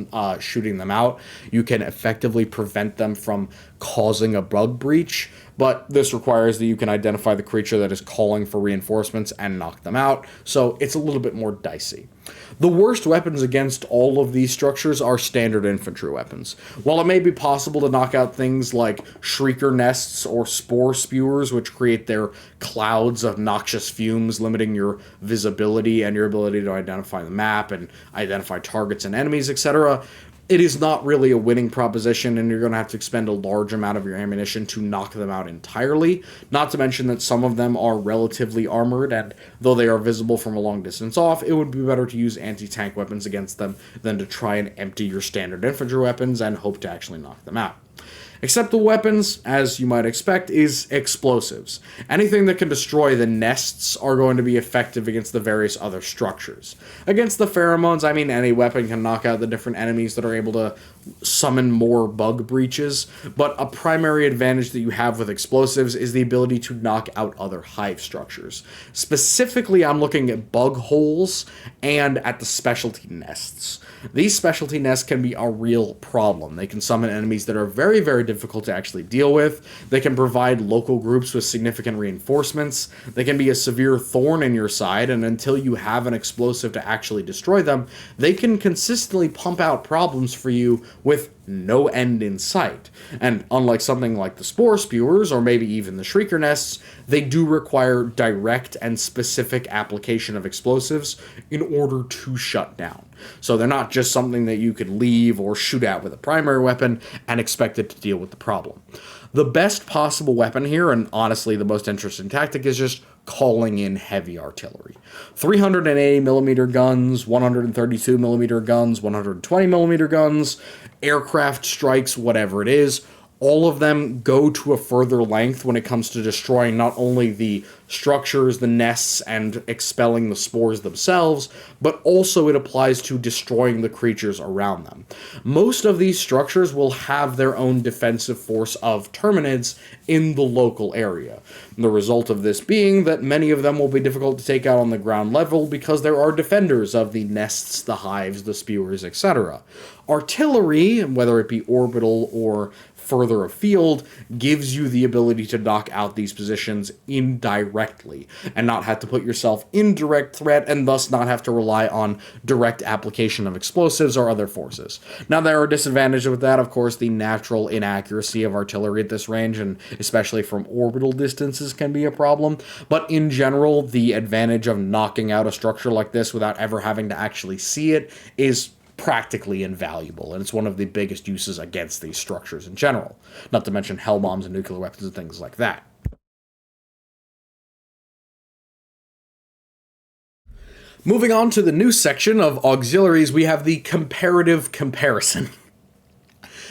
shooting them out, you can effectively prevent them from causing a bug breach, but this requires that you can identify the creature that is calling for reinforcements and knock them out, so it's a little bit more dicey. The worst weapons against all of these structures are standard infantry weapons. While it may be possible to knock out things like Shrieker nests or spore spewers, which create their clouds of noxious fumes, limiting your visibility and your ability to identify the map and identify targets and enemies, etc., it is not really a winning proposition, and you're going to have to expend a large amount of your ammunition to knock them out entirely. Not to mention that some of them are relatively armored, and though they are visible from a long distance off, it would be better to use anti-tank weapons against them than to try and empty your standard infantry weapons and hope to actually knock them out. Acceptable weapons, as you might expect, is explosives. Anything that can destroy the nests are going to be effective against the various other structures. Against the pheromones, I mean, any weapon can knock out the different enemies that are able to summon more bug breaches, but a primary advantage that you have with explosives is the ability to knock out other hive structures. Specifically, I'm looking at bug holes and at the specialty nests. These specialty nests can be a real problem. They can summon enemies that are very, very difficult to actually deal with. They can provide local groups with significant reinforcements. They can be a severe thorn in your side, and until you have an explosive to actually destroy them, they can consistently pump out problems for you with no end in sight. And unlike something like the spore spewers, or maybe even the shrieker nests, they do require direct and specific application of explosives in order to shut down. So they're not just something that you could leave or shoot at with a primary weapon and expect it to deal with the problem. The best possible weapon here, and honestly the most interesting tactic, is just calling in heavy artillery. 380mm guns, 132mm guns, 120mm guns, aircraft strikes, whatever it is, all of them go to a further length when it comes to destroying not only the structures, the nests, and expelling the spores themselves, but also it applies to destroying the creatures around them. Most of these structures will have their own defensive force of Terminids in the local area. The result of this being that many of them will be difficult to take out on the ground level because there are defenders of the nests, the hives, the spewers, etc. Artillery, whether it be orbital or further afield, gives you the ability to knock out these positions indirectly and not have to put yourself in direct threat and thus not have to rely on direct application of explosives or other forces. Now, there are disadvantages with that. Of course, the natural inaccuracy of artillery at this range, and especially from orbital distances, can be a problem. But in general, the advantage of knocking out a structure like this without ever having to actually see it is practically invaluable, and it's one of the biggest uses against these structures in general, not to mention hell bombs and nuclear weapons and things like that. Moving on to the new section of auxiliaries, we have the comparative comparison.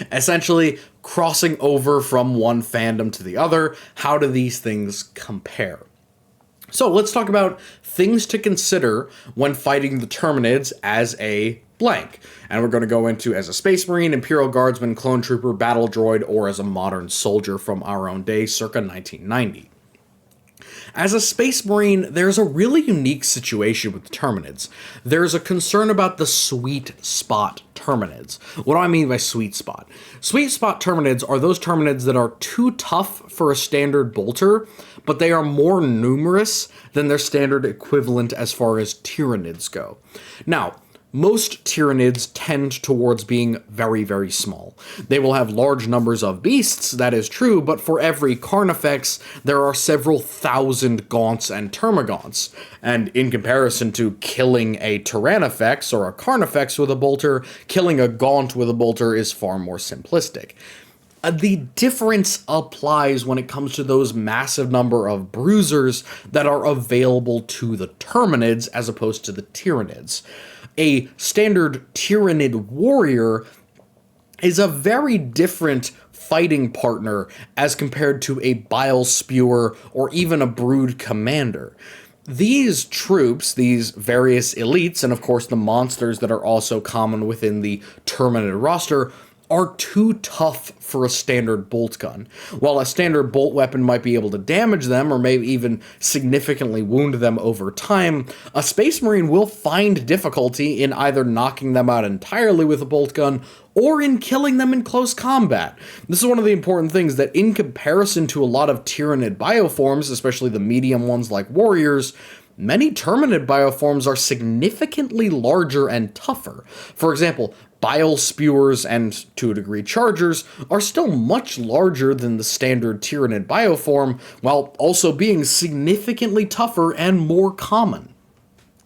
Essentially, crossing over from one fandom to the other, how do these things compare? So let's talk about things to consider when fighting the Terminids as a blank. And we're going to go into as a Space Marine, Imperial Guardsman, Clone Trooper, Battle Droid, or as a modern soldier from our own day, circa 1990. As a Space Marine, there's a really unique situation with the Terminids. There's a concern about the sweet spot Terminids. What do I mean by sweet spot? Sweet spot Terminids are those Terminids that are too tough for a standard bolter, but they are more numerous than their standard equivalent as far as Tyranids go. Now, most Tyranids tend towards being very, very small. They will have large numbers of beasts, that is true, but for every Carnifex, there are several thousand Gaunts and Termagants. And in comparison to killing a Tyrannifex or a Carnifex with a bolter, killing a Gaunt with a bolter is far more simplistic. The difference applies when it comes to those massive number of bruisers that are available to the Terminids as opposed to the Tyranids. A standard Tyranid warrior is a very different fighting partner as compared to a bile spewer or even a brood commander. These troops, these various elites, and of course the monsters that are also common within the Terminid roster, are too tough for a standard bolt gun. While a standard bolt weapon might be able to damage them or maybe even significantly wound them over time, a Space Marine will find difficulty in either knocking them out entirely with a bolt gun or in killing them in close combat. This is one of the important things, that in comparison to a lot of Tyranid bioforms, especially the medium ones like warriors, many Terminid bioforms are significantly larger and tougher. For example, bile spewers and, to a degree, chargers are still much larger than the standard Tyranid bioform, while also being significantly tougher and more common.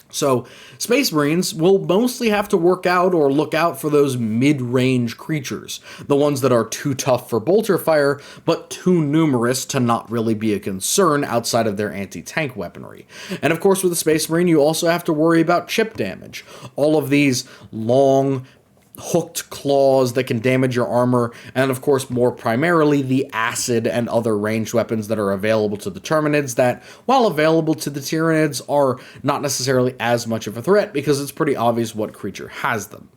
So, Space Marines will mostly have to work out or look out for those mid-range creatures, the ones that are too tough for bolter fire, but too numerous to not really be a concern outside of their anti-tank weaponry. And of course, with the Space Marine, you also have to worry about chip damage. All of these long, hooked claws that can damage your armor, and of course more primarily the acid and other ranged weapons that are available to the Terminids that, while available to the Tyranids, are not necessarily as much of a threat because it's pretty obvious what creature has them.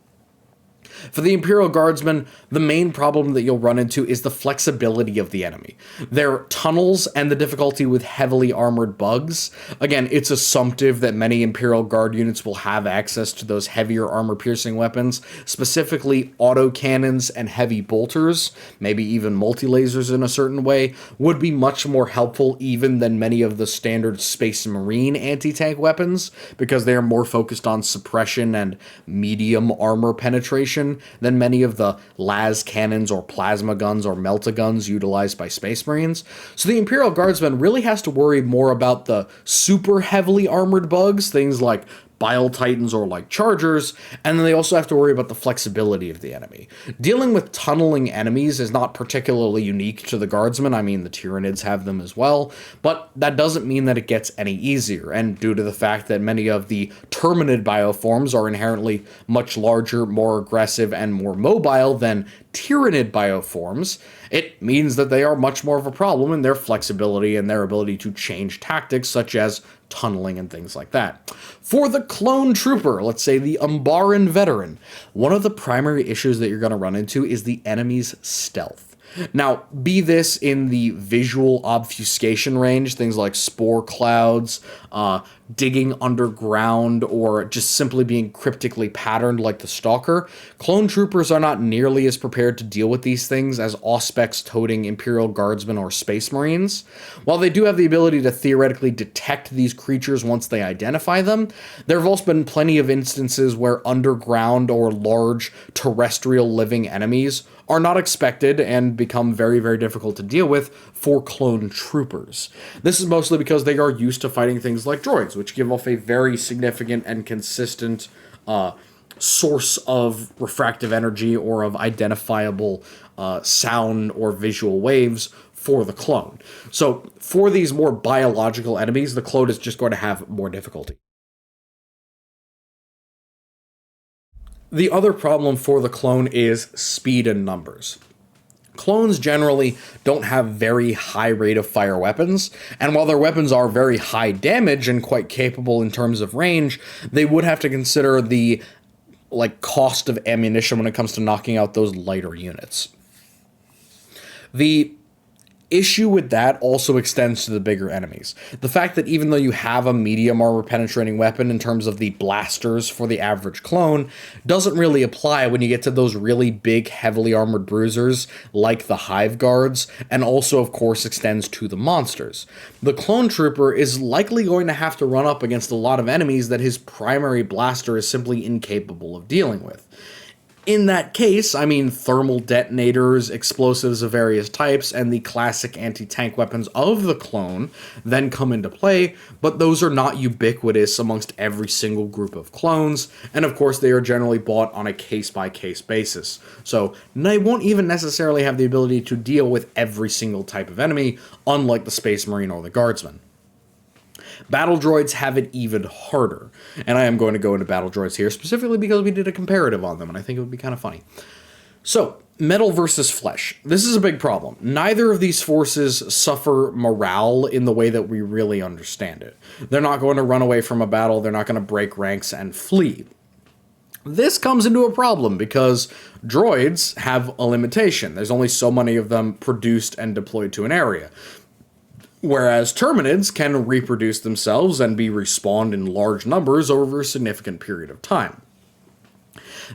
For the Imperial Guardsmen, the main problem that you'll run into is the flexibility of the enemy. Their tunnels and the difficulty with heavily armored bugs. Again, it's assumptive that many Imperial Guard units will have access to those heavier armor-piercing weapons, specifically autocannons and heavy bolters, maybe even multi-lasers in a certain way, would be much more helpful even than many of the standard Space Marine anti-tank weapons, because they are more focused on suppression and medium armor penetration precision than many of the las cannons or plasma guns or melta-guns utilized by Space Marines. So the Imperial Guardsman really has to worry more about the super heavily armored bugs, things like Bile Titans or like Chargers, and then they also have to worry about the flexibility of the enemy. Dealing with tunneling enemies is not particularly unique to the Guardsmen. I mean, the Tyranids have them as well, but that doesn't mean that it gets any easier, and due to the fact that many of the Terminid bioforms are inherently much larger, more aggressive, and more mobile than Tyranid bioforms, it means that they are much more of a problem in their flexibility and their ability to change tactics, such as tunneling and things like that. For the clone trooper, let's say the Umbaran veteran, one of the primary issues that you're going to run into is the enemy's stealth. Now, be this in the visual obfuscation range, things like spore clouds, digging underground, or just simply being cryptically patterned like the Stalker, clone troopers are not nearly as prepared to deal with these things as Auspex toting Imperial Guardsmen or Space Marines. While they do have the ability to theoretically detect these creatures once they identify them, there have also been plenty of instances where underground or large terrestrial living enemies are not expected and become very, very difficult to deal with for clone troopers. This is mostly because they are used to fighting things like droids, which give off a very significant and consistent source of refractive energy or of identifiable sound or visual waves for the clone. So for these more biological enemies, the clone is just going to have more difficulty. The other problem for the clone is speed and numbers. Clones generally don't have very high rate of fire weapons, and while their weapons are very high damage and quite capable in terms of range, they would have to consider the cost of ammunition when it comes to knocking out those lighter units. The issue with that also extends to the bigger enemies. The fact that even though you have a medium armor penetrating weapon in terms of the blasters for the average clone, doesn't really apply when you get to those really big, heavily armored bruisers like the Hive Guards, and also, of course, extends to the monsters. The clone trooper is likely going to have to run up against a lot of enemies that his primary blaster is simply incapable of dealing with. In that case, I mean, thermal detonators, explosives of various types, and the classic anti-tank weapons of the clone then come into play, but those are not ubiquitous amongst every single group of clones, and of course they are generally bought on a case-by-case basis. So they won't even necessarily have the ability to deal with every single type of enemy, unlike the Space Marine or the Guardsman. Battle droids have it even harder, and I am going to go into battle droids here specifically because we did a comparative on them, and I think it would be kind of funny. So, metal versus flesh. This is a big problem. Neither of these forces suffer morale in the way that we really understand it. They're not going to run away from a battle, they're not going to break ranks and flee. This comes into a problem because droids have a limitation. There's only so many of them produced and deployed to an area. Whereas Terminids can reproduce themselves and be respawned in large numbers over a significant period of time.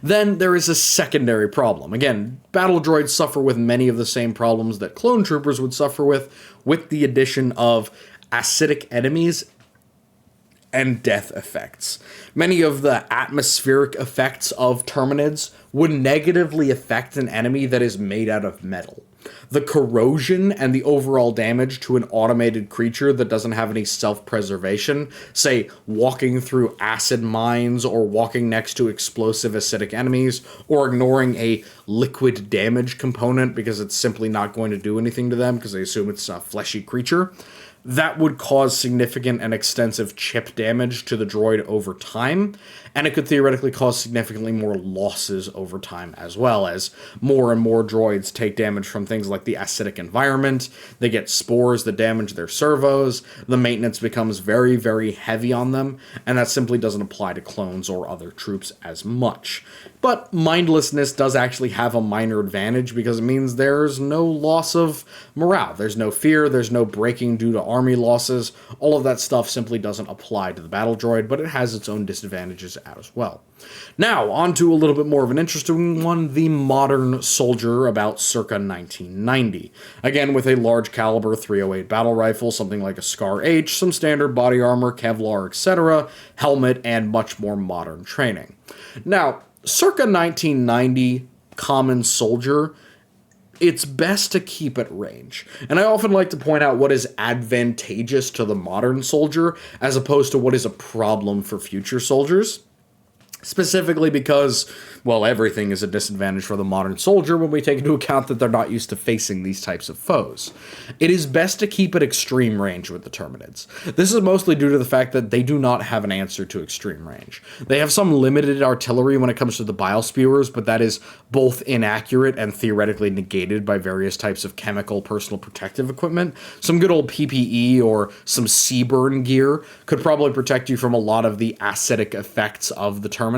Then there is a secondary problem. Again, battle droids suffer with many of the same problems that clone troopers would suffer with the addition of acidic enemies and death effects. Many of the atmospheric effects of Terminids would negatively affect an enemy that is made out of metal. The corrosion and the overall damage to an automated creature that doesn't have any self-preservation, say walking through acid mines or walking next to explosive acidic enemies, or ignoring a liquid damage component because it's simply not going to do anything to them because they assume it's a fleshy creature, that would cause significant and extensive chip damage to the droid over time, and it could theoretically cause significantly more losses over time as well, as more and more droids take damage from things like the acidic environment, they get spores that damage their servos, the maintenance becomes very, very heavy on them, and that simply doesn't apply to clones or other troops as much. But mindlessness does actually have a minor advantage because it means there's no loss of morale. There's no fear, there's no breaking due to army losses. All of that stuff simply doesn't apply to the battle droid, but it has its own disadvantages as well. Now, on to a little bit more of an interesting one, the modern soldier about circa 1990. Again, with a large caliber 308 battle rifle, something like a Scar H, some standard body armor, Kevlar, etc., helmet, and much more modern training. Now, circa 1990 common soldier, it's best to keep at range. And I often like to point out what is advantageous to the modern soldier as opposed to what is a problem for future soldiers. Specifically because, well, everything is a disadvantage for the modern soldier when we take into account that they're not used to facing these types of foes. It is best to keep at extreme range with the Terminids. This is mostly due to the fact that they do not have an answer to extreme range. They have some limited artillery when it comes to the bile spewers, but that is both inaccurate and theoretically negated by various types of chemical personal protective equipment. Some good old PPE or some Seaburn gear could probably protect you from a lot of the acidic effects of the Terminids.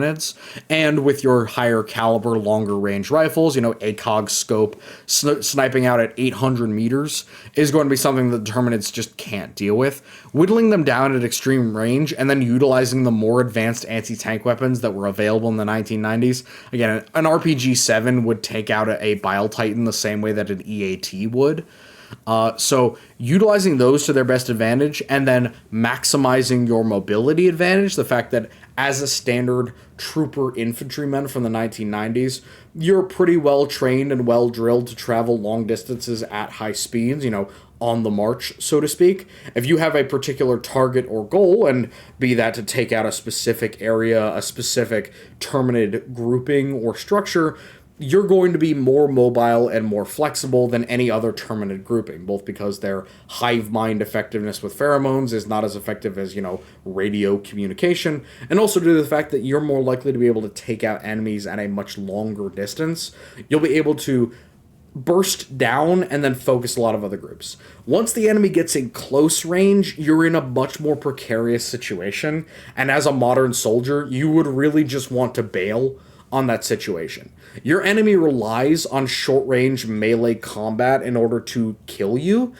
And with your higher caliber, longer range rifles, ACOG scope, sniping out at 800 meters is going to be something that the Terminids just can't deal with. Whittling them down at extreme range and then utilizing the more advanced anti-tank weapons that were available in the 1990s. Again, an RPG-7 would take out a Bile Titan the same way that an EAT would. So utilizing those to their best advantage and then maximizing your mobility advantage, the fact that as a standard trooper infantryman from the 1990s, you're pretty well trained and well drilled to travel long distances at high speeds, on the march, so to speak. If you have a particular target or goal, and be that to take out a specific area, a specific Terminid grouping or structure, you're going to be more mobile and more flexible than any other Terminid grouping, both because their hive mind effectiveness with pheromones is not as effective as, radio communication, and also due to the fact that you're more likely to be able to take out enemies at a much longer distance. You'll be able to burst down and then focus a lot of other groups. Once the enemy gets in close range, you're in a much more precarious situation, and as a modern soldier, you would really just want to bail on that situation. Your enemy relies on short-range melee combat in order to kill you.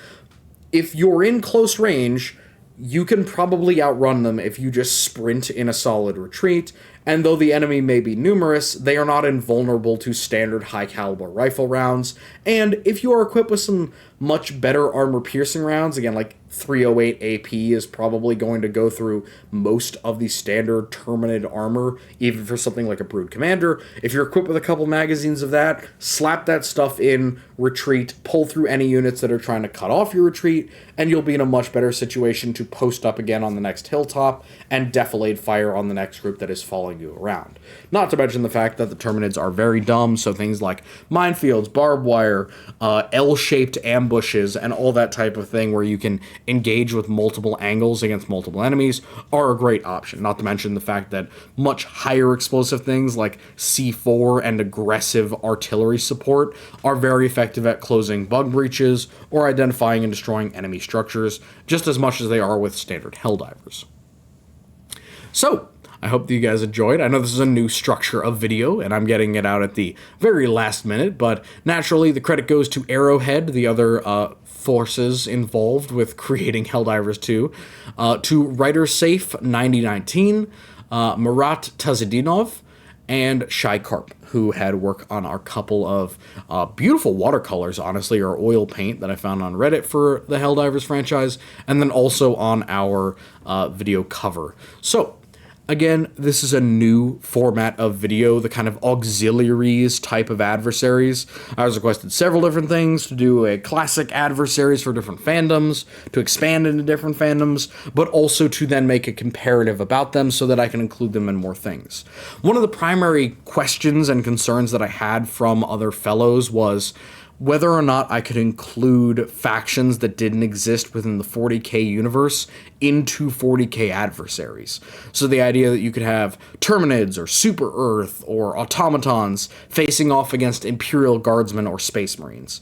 If you're in close range, you can probably outrun them if you just sprint in a solid retreat, and though the enemy may be numerous, they are not invulnerable to standard high-caliber rifle rounds, and if you are equipped with some much better armor-piercing rounds, again, like 308 AP is probably going to go through most of the standard Terminid armor, even for something like a Brood Commander. If you're equipped with a couple magazines of that, slap that stuff in, retreat, pull through any units that are trying to cut off your retreat, and you'll be in a much better situation to post up again on the next hilltop and defilade fire on the next group that is following you around. Not to mention the fact that the Terminids are very dumb, so things like minefields, barbed wire, L-shaped ambushes, and all that type of thing where you can engage with multiple angles against multiple enemies are a great option. Not to mention the fact that much higher explosive things like C4 and aggressive artillery support are very effective at closing bug breaches or identifying and destroying enemy structures just as much as they are with standard Helldivers. So, I hope that you guys enjoyed. I know this is a new structure of video, and I'm getting it out at the very last minute, but naturally the credit goes to Arrowhead, the other forces involved with creating Helldivers 2, to Writer Safe 9019, Murat Tazidinov, and Shai Karp, who had work on our couple of beautiful watercolors, honestly, or oil paint that I found on Reddit for the Helldivers franchise, and then also on our video cover. So, again, this is a new format of video, the kind of auxiliaries type of adversaries. I was requested several different things, to do a classic adversaries for different fandoms, to expand into different fandoms, but also to then make a comparative about them so that I can include them in more things. One of the primary questions and concerns that I had from other fellows was whether or not I could include factions that didn't exist within the 40k universe into 40k adversaries. So the idea that you could have Terminids or Super Earth or automatons facing off against Imperial Guardsmen or Space Marines.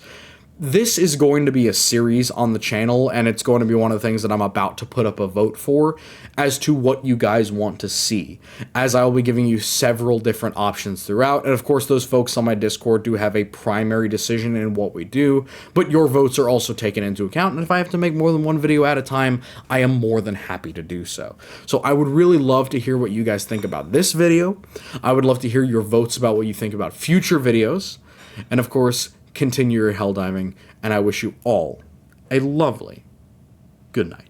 This is going to be a series on the channel, and it's going to be one of the things that I'm about to put up a vote for as to what you guys want to see, as I will be giving you several different options throughout. And of course, those folks on my Discord do have a primary decision in what we do, but your votes are also taken into account, and if I have to make more than one video at a time, I am more than happy to do so. So I would really love to hear what you guys think about this video. I would love to hear your votes about what you think about future videos, and of course, continue your hell diving, and I wish you all a lovely good night.